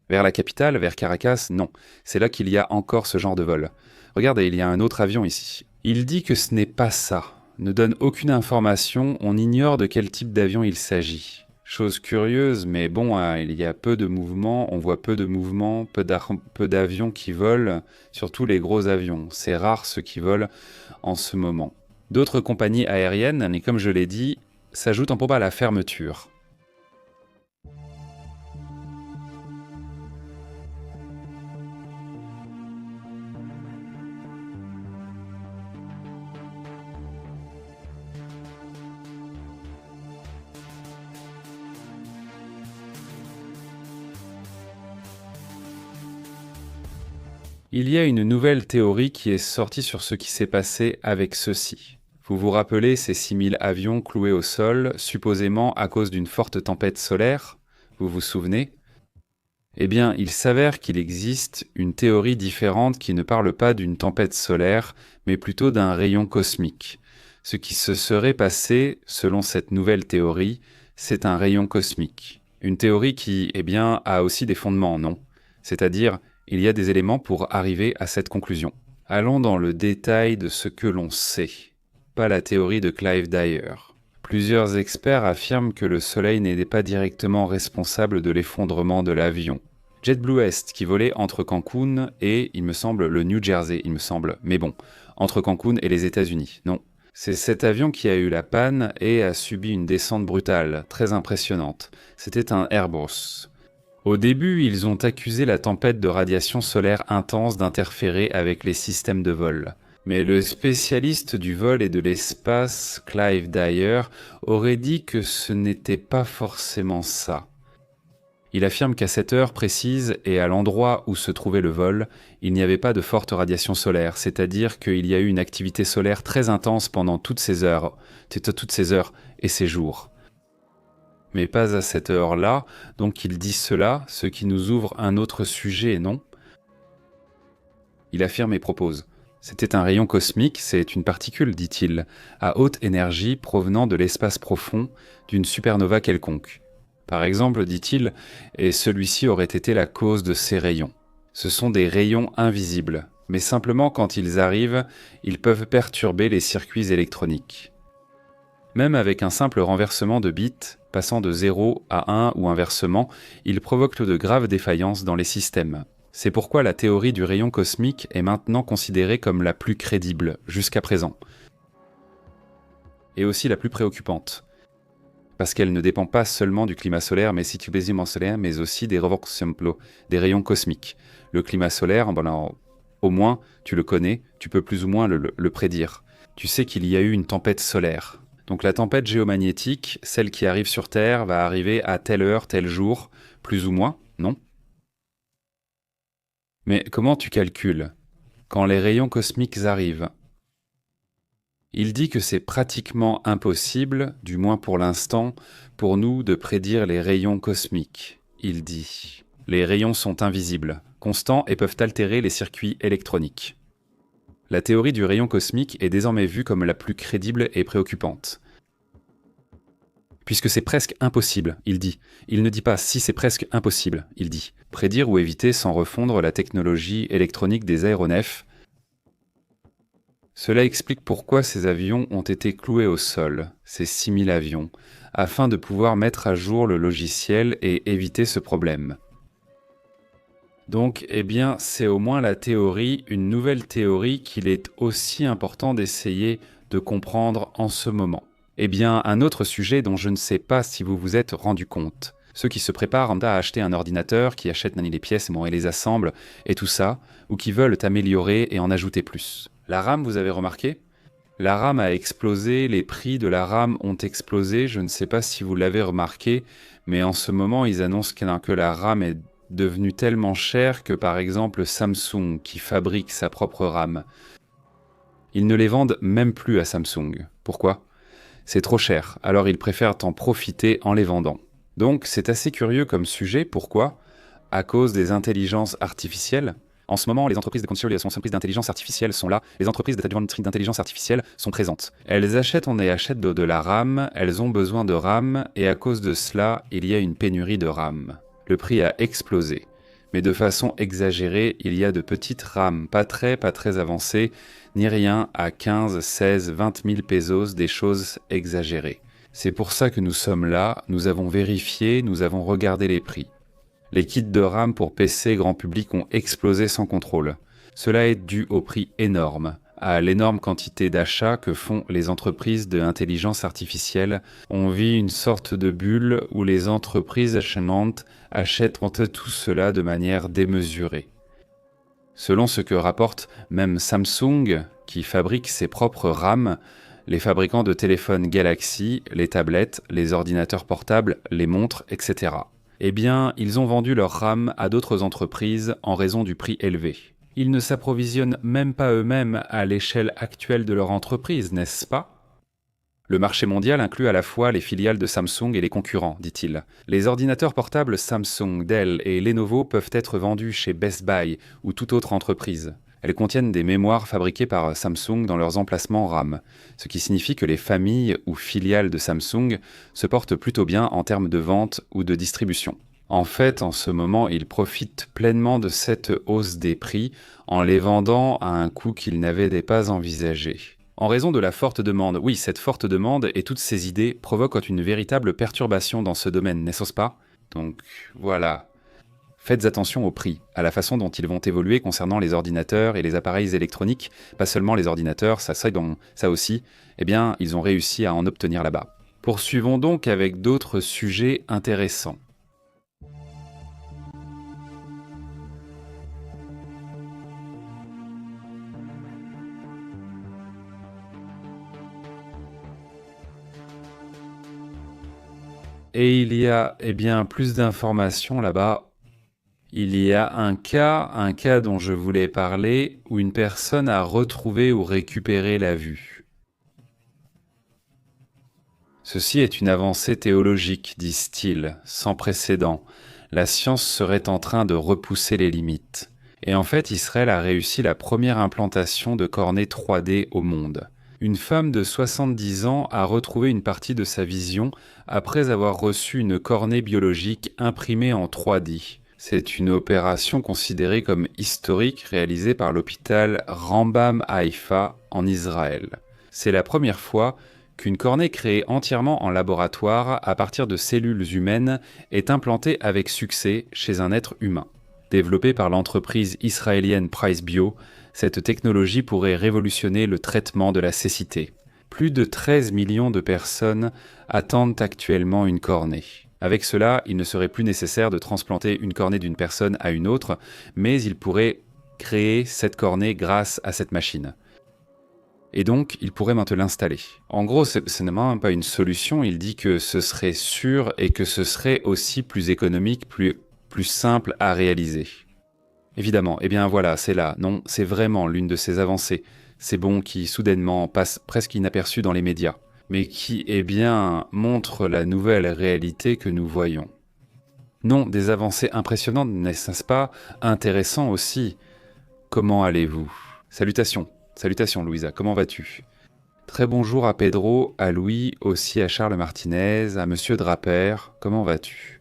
Vers la capitale, vers Caracas? Non. C'est là qu'il y a encore ce genre de vol. Regardez, il y a un autre avion ici. Il dit que ce n'est pas ça. Ne donne aucune information, on ignore de quel type d'avion il s'agit. Chose curieuse, mais bon, il y a peu de mouvements, on voit peu de mouvements, peu d'avions qui volent, surtout les gros avions. C'est rare ceux qui volent en ce moment. D'autres compagnies aériennes, et comme je l'ai dit, s'ajoutent en proba à la fermeture. Il y a une nouvelle théorie qui est sortie sur ce qui s'est passé avec ceci. Vous vous rappelez ces 6000 avions cloués au sol, supposément à cause d'une forte tempête solaire? Vous vous souvenez? Eh bien, il s'avère qu'il existe une théorie différente qui ne parle pas d'une tempête solaire, mais plutôt d'un rayon cosmique. Ce qui se serait passé, selon cette nouvelle théorie, c'est un rayon cosmique. Une théorie qui, eh bien, a aussi des fondements, non? C'est-à-dire, il y a des éléments pour arriver à cette conclusion. Allons dans le détail de ce que l'on sait. Pas la théorie de Clive Dyer. Plusieurs experts affirment que le Soleil n'est pas directement responsable de l'effondrement de l'avion. JetBlue Est, qui volait entre Cancun et, il me semble, le New Jersey, il me semble. Mais bon, entre Cancun et les États-Unis, non. C'est cet avion qui a eu la panne et a subi une descente brutale, très impressionnante. C'était un Airbus. Au début, ils ont accusé la tempête de radiation solaire intense d'interférer avec les systèmes de vol. Mais le spécialiste du vol et de l'espace, Clive Dyer, aurait dit que ce n'était pas forcément ça. Il affirme qu'à cette heure précise et à l'endroit où se trouvait le vol, il n'y avait pas de forte radiation solaire, c'est-à-dire qu'il y a eu une activité solaire très intense pendant toutes ces heures et ces jours. Mais pas à cette heure-là, donc il dit cela, ce qui nous ouvre un autre sujet, non? Il affirme et propose. C'était un rayon cosmique, c'est une particule, dit-il, à haute énergie provenant de l'espace profond d'une supernova quelconque. Par exemple, dit-il, et celui-ci aurait été la cause de ces rayons. Ce sont des rayons invisibles. mais simplement quand ils arrivent, ils peuvent perturber les circuits électroniques. Même avec un simple renversement de bits, passant de 0 à 1 ou inversement, ils provoquent de graves défaillances dans les systèmes. C'est pourquoi la théorie du rayon cosmique est maintenant considérée comme la plus crédible jusqu'à présent. Et aussi la plus préoccupante. Parce qu'elle ne dépend pas seulement du climat solaire, mais solaire, mais aussi des des rayons cosmiques. Le climat solaire, au moins, tu le connais, tu peux plus ou moins le prédire. Tu sais qu'il y a eu une tempête solaire. Donc la tempête géomagnétique, celle qui arrive sur Terre, va arriver à telle heure, tel jour, plus ou moins, non? Mais comment tu calcules quand les rayons cosmiques arrivent? Il dit que c'est pratiquement impossible, du moins pour l'instant, pour nous de prédire les rayons cosmiques. Il dit. Les rayons sont invisibles, constants et peuvent altérer les circuits électroniques. La théorie du rayon cosmique est désormais vue comme la plus crédible et préoccupante. Puisque c'est presque impossible, il dit. Il ne dit pas si c'est presque impossible, il dit. Prédire ou éviter sans refondre la technologie électronique des aéronefs. Cela explique pourquoi ces avions ont été cloués au sol, ces 6000 avions, afin de pouvoir mettre à jour le logiciel et éviter ce problème. Donc, c'est au moins la théorie, une nouvelle théorie qu'il est aussi important d'essayer de comprendre en ce moment. Un autre sujet dont je ne sais pas si vous vous êtes rendu compte. Ceux qui se préparent à acheter un ordinateur, qui achètent les pièces et les assemblent, et tout ça, ou qui veulent améliorer et en ajouter plus. La RAM, vous avez remarqué ? La RAM a explosé, les prix de la RAM ont explosé, je ne sais pas si vous l'avez remarqué, mais en ce moment, ils annoncent que la RAM est devenue tellement chère que par exemple Samsung, qui fabrique sa propre RAM, ils ne les vendent même plus à Samsung. Pourquoi ? C'est trop cher, alors ils préfèrent en profiter en les vendant. Donc c'est assez curieux comme sujet, pourquoi ? À cause des intelligences artificielles. En ce moment, les entreprises de consolidation, les entreprises d'intelligence artificielle sont là, les entreprises d'intelligence artificielle sont présentes. Elles achètent de la RAM, elles ont besoin de RAM, et à cause de cela, il y a une pénurie de RAM. Le prix a explosé. Mais de façon exagérée, il y a de petites RAM, pas très avancées, ni rien à 15, 16, 20 000 pesos, des choses exagérées. C'est pour ça que nous sommes là, nous avons vérifié, nous avons regardé les prix. Les kits de RAM pour PC grand public ont explosé sans contrôle. Cela est dû au prix énorme, à l'énorme quantité d'achats que font les entreprises d'intelligence artificielle. On vit une sorte de bulle où les entreprises achanantes achètent tout cela de manière démesurée. Selon ce que rapporte même Samsung, qui fabrique ses propres RAM, les fabricants de téléphones Galaxy, les tablettes, les ordinateurs portables, les montres, etc. Ils ont vendu leur RAM à d'autres entreprises en raison du prix élevé. Ils ne s'approvisionnent même pas eux-mêmes à l'échelle actuelle de leur entreprise, n'est-ce pas ? Le marché mondial inclut à la fois les filiales de Samsung et les concurrents, dit-il. Les ordinateurs portables Samsung, Dell et Lenovo peuvent être vendus chez Best Buy ou toute autre entreprise. Elles contiennent des mémoires fabriquées par Samsung dans leurs emplacements RAM, ce qui signifie que les familles ou filiales de Samsung se portent plutôt bien en termes de vente ou de distribution. En fait, en ce moment, ils profitent pleinement de cette hausse des prix en les vendant à un coût qu'ils n'avaient pas envisagé. En raison de la forte demande, oui, cette forte demande et toutes ces idées provoquent une véritable perturbation dans ce domaine, n'est-ce pas ? Donc, voilà. Faites attention au prix, à la façon dont ils vont évoluer concernant les ordinateurs et les appareils électroniques, pas seulement les ordinateurs, ça aussi, ils ont réussi à en obtenir là-bas. Poursuivons donc avec d'autres sujets intéressants. Et il y a plus d'informations là-bas. Il y a un cas dont je voulais parler, où une personne a retrouvé ou récupéré la vue. Ceci est une avancée théologique, disent-ils, sans précédent. La science serait en train de repousser les limites. Et en fait, Israël a réussi la première implantation de cornée 3D au monde. Une femme de 70 ans a retrouvé une partie de sa vision après avoir reçu une cornée biologique imprimée en 3D. C'est une opération considérée comme historique réalisée par l'hôpital Rambam Haïfa en Israël. C'est la première fois qu'une cornée créée entièrement en laboratoire à partir de cellules humaines est implantée avec succès chez un être humain. Développée par l'entreprise israélienne Price Bio, cette technologie pourrait révolutionner le traitement de la cécité. Plus de 13 millions de personnes attendent actuellement une cornée. Avec cela, il ne serait plus nécessaire de transplanter une cornée d'une personne à une autre, mais il pourrait créer cette cornée grâce à cette machine. Et donc, il pourrait maintenant l'installer. En gros, ce n'est même pas une solution, il dit que ce serait sûr et que ce serait aussi plus économique, plus simple à réaliser. Évidemment, eh bien voilà, c'est là. Non, c'est vraiment l'une de ces avancées. Ces bons qui, soudainement, passent presque inaperçus dans les médias, mais qui, eh bien, montrent la nouvelle réalité que nous voyons. Non, des avancées impressionnantes, n'est-ce pas? Intéressant aussi. Comment allez-vous? Salutations. Salutations, Louisa, comment vas-tu? Très bonjour à Pedro, à Louis, aussi à Charles Martinez, à Monsieur Draper, comment vas-tu?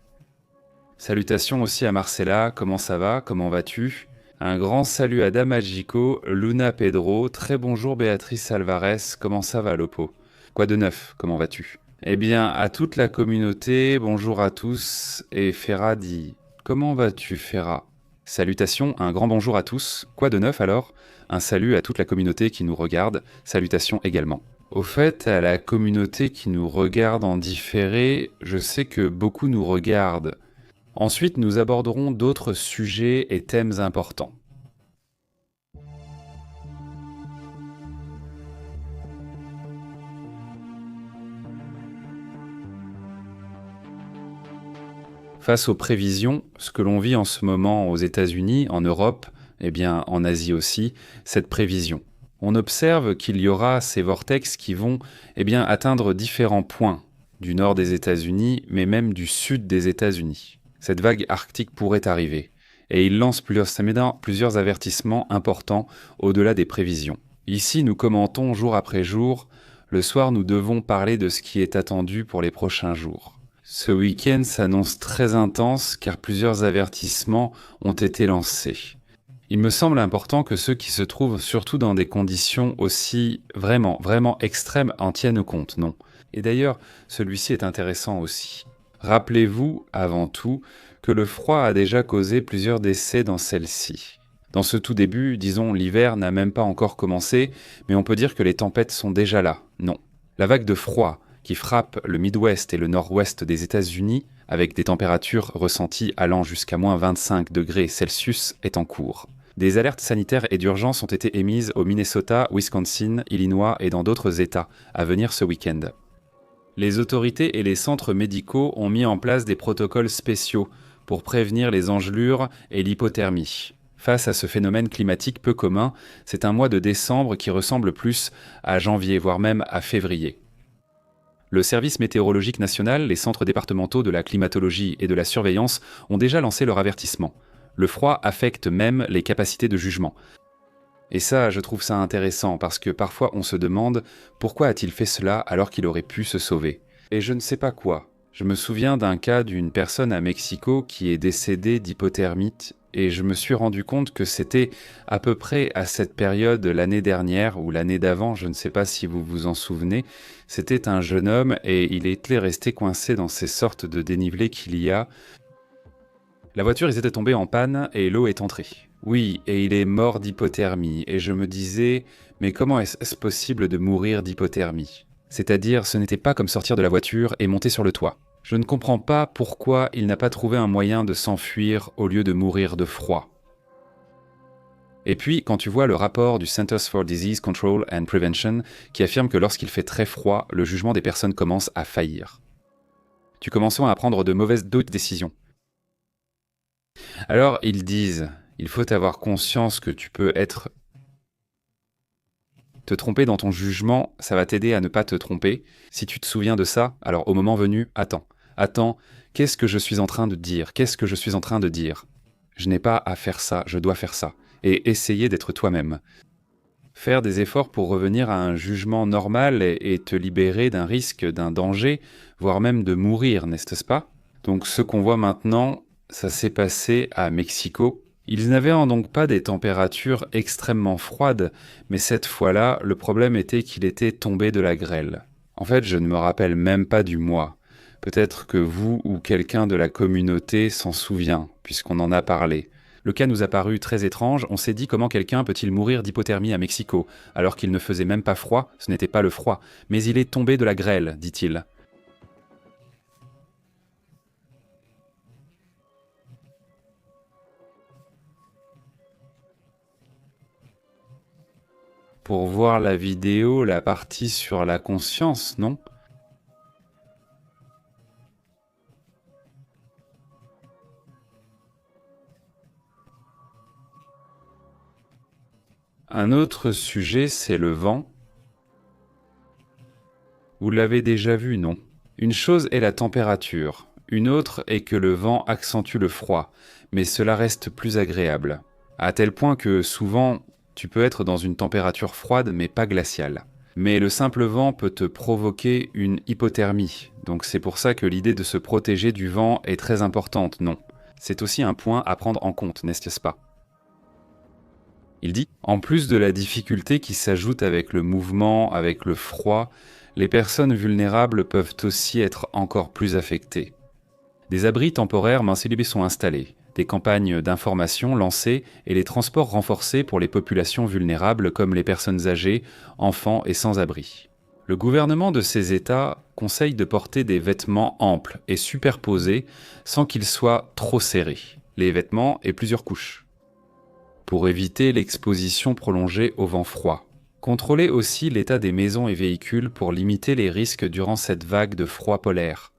Salutations aussi à Marcella, comment ça va? Comment vas-tu? Un grand salut à Damagico, Luna Pedro, très bonjour Béatrice Alvarez, comment ça va Lopo? Quoi de neuf? Comment vas-tu? Eh bien, à toute la communauté, bonjour à tous, et Ferra dit « Comment vas-tu Ferra ?» Salutations, un grand bonjour à tous. Quoi de neuf alors? Un salut à toute la communauté qui nous regarde. Salutations également. Au fait, à la communauté qui nous regarde en différé, je sais que beaucoup nous regardent. Ensuite, nous aborderons d'autres sujets et thèmes importants. Face aux prévisions, ce que l'on vit en ce moment aux États-Unis, en Europe, eh bien en Asie aussi, cette prévision. On observe qu'il y aura ces vortex qui vont eh bien, atteindre différents points du nord des États-Unis, mais même du sud des États-Unis. Cette vague arctique pourrait arriver, et il lance plusieurs avertissements importants au-delà des prévisions. Ici, nous commentons jour après jour. Le soir, nous devons parler de ce qui est attendu pour les prochains jours. Ce week-end s'annonce très intense car plusieurs avertissements ont été lancés. Il me semble important que ceux qui se trouvent surtout dans des conditions aussi vraiment extrêmes en tiennent compte, non? Et d'ailleurs, celui-ci est intéressant aussi. Rappelez-vous, avant tout, que le froid a déjà causé plusieurs décès dans celle-ci. Dans ce tout début, disons, l'hiver n'a même pas encore commencé, mais on peut dire que les tempêtes sont déjà là, non. La vague de froid qui frappe le Midwest et le Nord-Ouest des États-Unis, avec des températures ressenties allant jusqu'à moins 25 degrés Celsius, est en cours. Des alertes sanitaires et d'urgence ont été émises au Minnesota, Wisconsin, Illinois et dans d'autres États, à venir ce week-end. Les autorités et les centres médicaux ont mis en place des protocoles spéciaux pour prévenir les engelures et l'hypothermie. Face à ce phénomène climatique peu commun, c'est un mois de décembre qui ressemble plus à janvier, voire même à février. Le service météorologique national, les centres départementaux de la climatologie et de la surveillance ont déjà lancé leur avertissement. Le froid affecte même les capacités de jugement. Et ça, je trouve ça intéressant parce que parfois on se demande pourquoi a-t-il fait cela alors qu'il aurait pu se sauver. Et je ne sais pas quoi. Je me souviens d'un cas d'une personne à Mexico qui est décédée d'hypothermie et je me suis rendu compte que c'était à peu près à cette période l'année dernière ou l'année d'avant, je ne sais pas si vous vous en souvenez, c'était un jeune homme et il était resté coincé dans ces sortes de dénivelés qu'il y a. La voiture, ils étaient tombés en panne et l'eau est entrée. Oui, et il est mort d'hypothermie et je me disais, mais comment est-ce possible de mourir d'hypothermie? C'est-à-dire, ce n'était pas comme sortir de la voiture et monter sur le toit. Je ne comprends pas pourquoi il n'a pas trouvé un moyen de s'enfuir au lieu de mourir de froid. Et puis, quand tu vois le rapport du Centers for Disease Control and Prevention qui affirme que lorsqu'il fait très froid, le jugement des personnes commence à faillir. Tu commences à prendre de mauvaises décisions. Alors, ils disent, il faut avoir conscience que tu peux te tromper dans ton jugement, ça va t'aider à ne pas te tromper. Si tu te souviens de ça, alors au moment venu, attends, qu'est-ce que je suis en train de dire? Qu'est-ce que je suis en train de dire? Je n'ai pas à faire ça, je dois faire ça. Et essayer d'être toi-même. Faire des efforts pour revenir à un jugement normal et te libérer d'un risque, d'un danger, voire même de mourir, n'est-ce pas? Donc ce qu'on voit maintenant, ça s'est passé à Mexico. Ils n'avaient donc pas des températures extrêmement froides, mais cette fois-là, le problème était qu'il était tombé de la grêle. En fait, je ne me rappelle même pas du mois. Peut-être que vous ou quelqu'un de la communauté s'en souvient, puisqu'on en a parlé. Le cas nous a paru très étrange, on s'est dit comment quelqu'un peut-il mourir d'hypothermie à Mexico, alors qu'il ne faisait même pas froid, ce n'était pas le froid, mais il est tombé de la grêle, dit-il. Pour voir la vidéo, la partie sur la conscience, non? Un autre sujet, c'est le vent. Vous l'avez déjà vu, non? Une chose est la température, une autre est que le vent accentue le froid, mais cela reste plus agréable. À tel point que souvent, tu peux être dans une température froide mais pas glaciale. Mais le simple vent peut te provoquer une hypothermie, donc c'est pour ça que l'idée de se protéger du vent est très importante, non? C'est aussi un point à prendre en compte, n'est-ce pas? Il dit, en plus de la difficulté qui s'ajoute avec le mouvement, avec le froid, les personnes vulnérables peuvent aussi être encore plus affectées. Des abris temporaires Main-Célibé sont installés, des campagnes d'information lancées et les transports renforcés pour les populations vulnérables comme les personnes âgées, enfants et sans-abri. Le gouvernement de ces États conseille de porter des vêtements amples et superposés sans qu'ils soient trop serrés, les vêtements et plusieurs couches, pour éviter l'exposition prolongée au vent froid. Contrôlez aussi l'état des maisons et véhicules pour limiter les risques durant cette vague de froid polaire.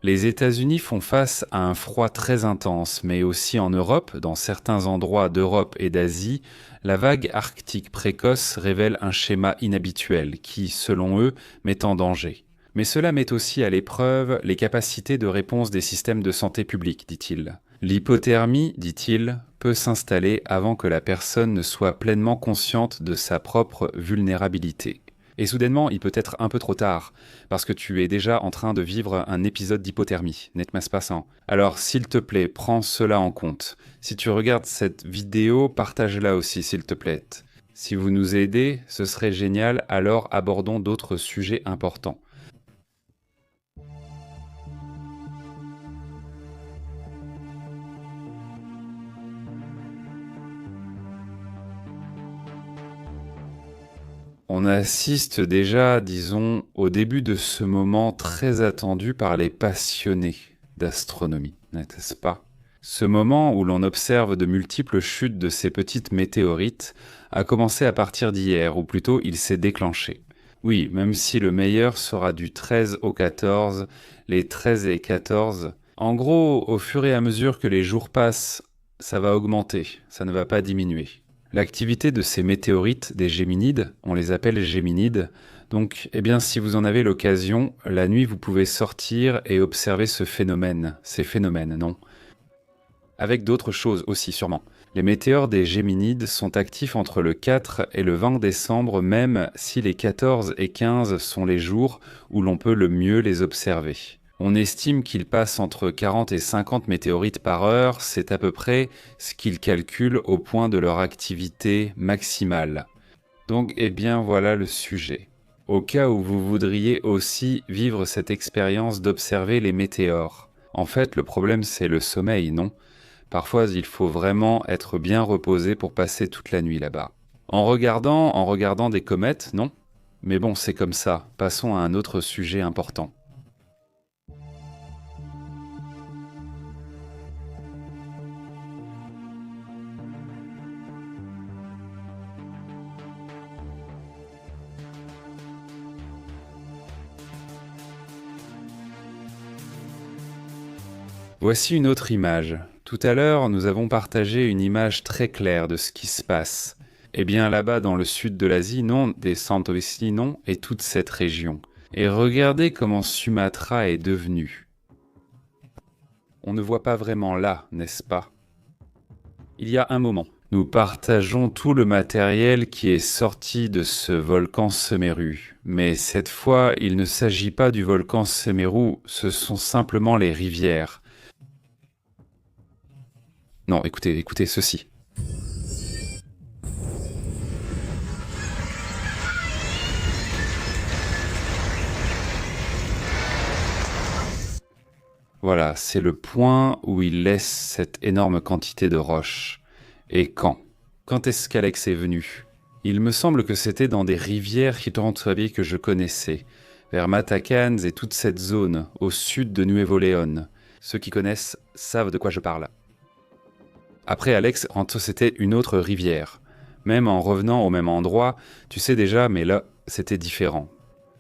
Les États-Unis font face à un froid très intense, mais aussi en Europe, dans certains endroits d'Europe et d'Asie, la vague arctique précoce révèle un schéma inhabituel qui, selon eux, met en danger. Mais cela met aussi à l'épreuve les capacités de réponse des systèmes de santé publique, dit-il. L'hypothermie, dit-il, peut s'installer avant que la personne ne soit pleinement consciente de sa propre vulnérabilité. Et soudainement, il peut être un peu trop tard, parce que tu es déjà en train de vivre un épisode d'hypothermie, n'est-ce pas ça? Alors, s'il te plaît, prends cela en compte. Si tu regardes cette vidéo, partage-la aussi, s'il te plaît. Si vous nous aidez, ce serait génial, alors abordons d'autres sujets importants. On assiste déjà, disons, au début de ce moment très attendu par les passionnés d'astronomie, n'est-ce pas? Ce moment où l'on observe de multiples chutes de ces petites météorites a commencé à partir d'hier, ou plutôt il s'est déclenché. Oui, même si le meilleur sera du 13 au 14, les 13 et 14. En gros, au fur et à mesure que les jours passent, ça va augmenter, ça ne va pas diminuer. L'activité de ces météorites, des géminides, on les appelle géminides, donc si vous en avez l'occasion, la nuit vous pouvez sortir et observer ces phénomènes, non? Avec d'autres choses aussi sûrement. Les météores des géminides sont actifs entre le 4 et le 20 décembre, même si les 14 et 15 sont les jours où l'on peut le mieux les observer. On estime qu'ils passent entre 40 et 50 météorites par heure, c'est à peu près ce qu'ils calculent au point de leur activité maximale. Donc, voilà le sujet. Au cas où vous voudriez aussi vivre cette expérience d'observer les météores. En fait, le problème c'est le sommeil, non? Parfois, il faut vraiment être bien reposé pour passer toute la nuit là-bas. En regardant des comètes, non? Mais bon, c'est comme ça. Passons à un autre sujet important. Voici une autre image. Tout à l'heure, nous avons partagé une image très claire de ce qui se passe. Là-bas, dans le sud de l'Asie, non, des Santorini, non, et toute cette région. Et regardez comment Sumatra est devenu. On ne voit pas vraiment là, n'est-ce pas? Il y a un moment, nous partageons tout le matériel qui est sorti de ce volcan Semeru. Mais cette fois, il ne s'agit pas du volcan Semeru, ce sont simplement les rivières. Non, écoutez ceci. Voilà, c'est le point où il laisse cette énorme quantité de roches. Et quand? Quand est-ce qu'Alex est venu? Il me semble que c'était dans des rivières Hitorantsavi que je connaissais, vers Matacans et toute cette zone, au sud de Nuevo León. Ceux qui connaissent savent de quoi je parle. Après Alex, c'était une autre rivière. Même en revenant au même endroit, tu sais déjà, mais là, c'était différent.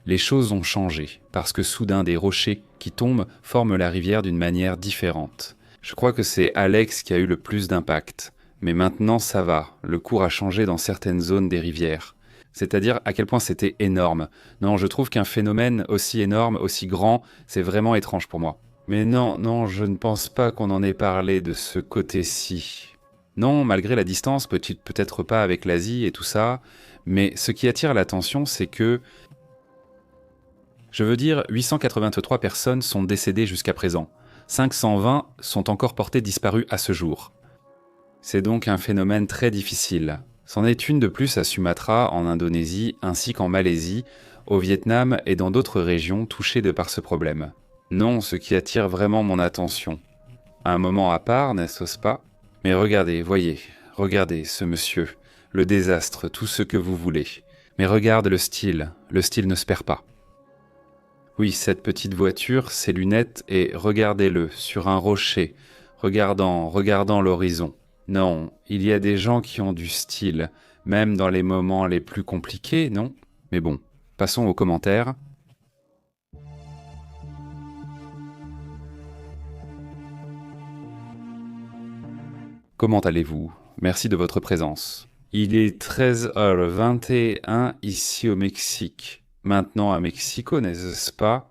Les choses ont changé, parce que soudain des rochers qui tombent forment la rivière d'une manière différente. Je crois que c'est Alex qui a eu le plus d'impact. Mais maintenant ça va, le cours a changé dans certaines zones des rivières. C'est-à-dire à quel point c'était énorme. Non, je trouve qu'un phénomène aussi énorme, aussi grand, c'est vraiment étrange pour moi. Mais non, je ne pense pas qu'on en ait parlé de ce côté-ci. Non, malgré la distance, peut-être pas avec l'Asie et tout ça, mais ce qui attire l'attention, c'est que, je veux dire, 883 personnes sont décédées jusqu'à présent. 520 sont encore portées disparues à ce jour. C'est donc un phénomène très difficile. C'en est une de plus à Sumatra, en Indonésie, ainsi qu'en Malaisie, au Vietnam et dans d'autres régions touchées de par ce problème. Non, ce qui attire vraiment mon attention. Un moment à part, n'est-ce pas? Mais regardez, voyez, regardez ce monsieur, le désastre, tout ce que vous voulez. Mais regarde le style ne se perd pas. Oui, cette petite voiture, ses lunettes, et regardez-le, sur un rocher, regardant l'horizon. Non, il y a des gens qui ont du style, même dans les moments les plus compliqués, non? Mais bon, passons aux commentaires. Comment allez-vous? Merci de votre présence. Il est 13h21 ici au Mexique. Maintenant à Mexico, n'est-ce pas?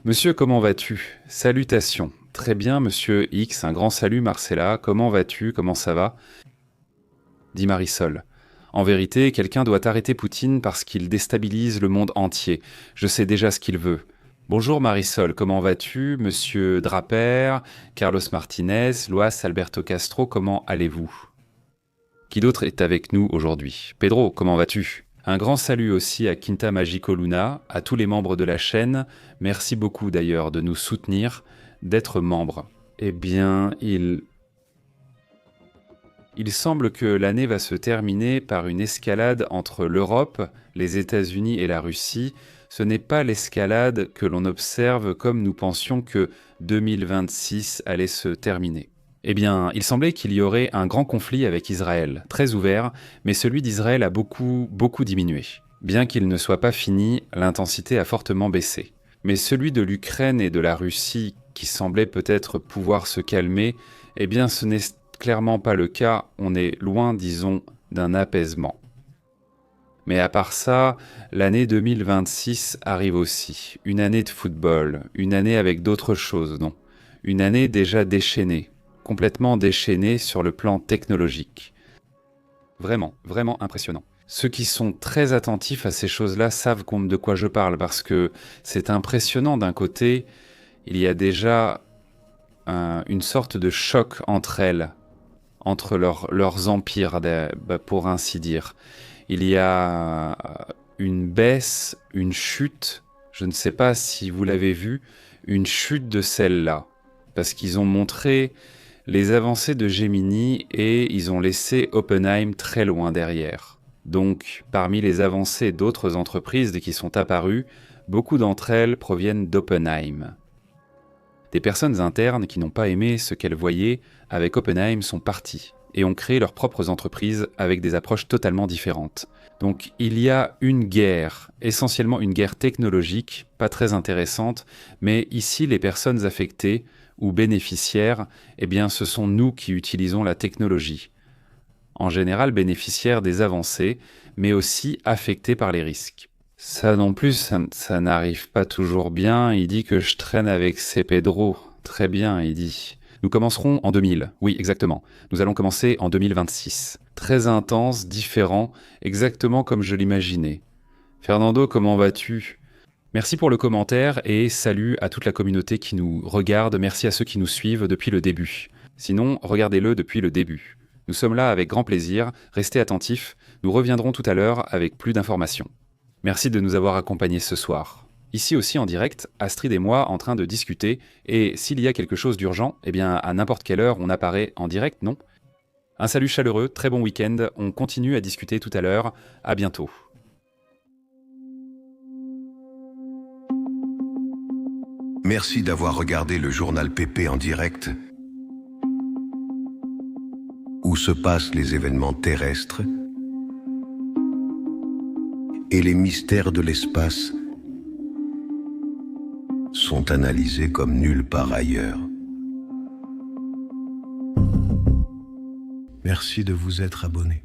Monsieur, comment vas-tu? Salutations. Très bien, monsieur X, un grand salut Marcella. Comment vas-tu? Comment ça va? Dit Marisol. En vérité, quelqu'un doit arrêter Poutine parce qu'il déstabilise le monde entier. Je sais déjà ce qu'il veut. Bonjour Marisol, comment vas-tu? Monsieur Draper, Carlos Martinez, Loas Alberto Castro, comment allez-vous? Qui d'autre est avec nous aujourd'hui? Pedro, comment vas-tu? Un grand salut aussi à Quinta Magico Luna, à tous les membres de la chaîne. Merci beaucoup d'ailleurs de nous soutenir, d'être membres. Eh bien, il semble que l'année va se terminer par une escalade entre l'Europe, les États-Unis et la Russie. Ce n'est pas l'escalade que l'on observe comme nous pensions que 2026 allait se terminer. Eh bien, il semblait qu'il y aurait un grand conflit avec Israël, très ouvert, mais celui d'Israël a beaucoup diminué. Bien qu'il ne soit pas fini, l'intensité a fortement baissé. Mais celui de l'Ukraine et de la Russie, qui semblait peut-être pouvoir se calmer, eh bien ce n'est clairement pas le cas, on est loin, disons, d'un apaisement. Mais à part ça, l'année 2026 arrive aussi. Une année de football, une année avec d'autres choses, non? Une année déjà déchaînée, complètement déchaînée sur le plan technologique. Vraiment impressionnant. Ceux qui sont très attentifs à ces choses-là savent de quoi je parle, parce que c'est impressionnant d'un côté, il y a déjà une sorte de choc entre elles, entre leurs empires, pour ainsi dire. Il y a une baisse, une chute, je ne sais pas si vous l'avez vu, une chute de celle-là. Parce qu'ils ont montré les avancées de Gemini et ils ont laissé Oppenheim très loin derrière. Donc, parmi les avancées d'autres entreprises qui sont apparues, beaucoup d'entre elles proviennent d'Oppenheim. Des personnes internes qui n'ont pas aimé ce qu'elles voyaient avec Oppenheim sont parties et ont créé leurs propres entreprises avec des approches totalement différentes. Donc il y a une guerre, essentiellement une guerre technologique, pas très intéressante, mais ici les personnes affectées ou bénéficiaires, eh bien ce sont nous qui utilisons la technologie. En général bénéficiaires des avancées, mais aussi affectés par les risques. Ça non plus, ça n'arrive pas toujours bien. Il dit que je traîne avec ces Pedro. Très bien, il dit. Nous commencerons en 2000. Oui, exactement. Nous allons commencer en 2026. Très intense, différent, exactement comme je l'imaginais. Fernando, comment vas-tu? Merci pour le commentaire et salut à toute la communauté qui nous regarde. Merci à ceux qui nous suivent depuis le début. Sinon, regardez-le depuis le début. Nous sommes là avec grand plaisir, restez attentifs, nous reviendrons tout à l'heure avec plus d'informations. Merci de nous avoir accompagnés ce soir. Ici aussi en direct, Astrid et moi en train de discuter, et s'il y a quelque chose d'urgent, eh bien à n'importe quelle heure on apparaît en direct, non ? Un salut chaleureux, très bon week-end, on continue à discuter tout à l'heure, à bientôt. Merci d'avoir regardé le journal PP en direct, où se passent les événements terrestres et les mystères de l'espace sont analysés comme nulle part ailleurs. Merci de vous être abonné.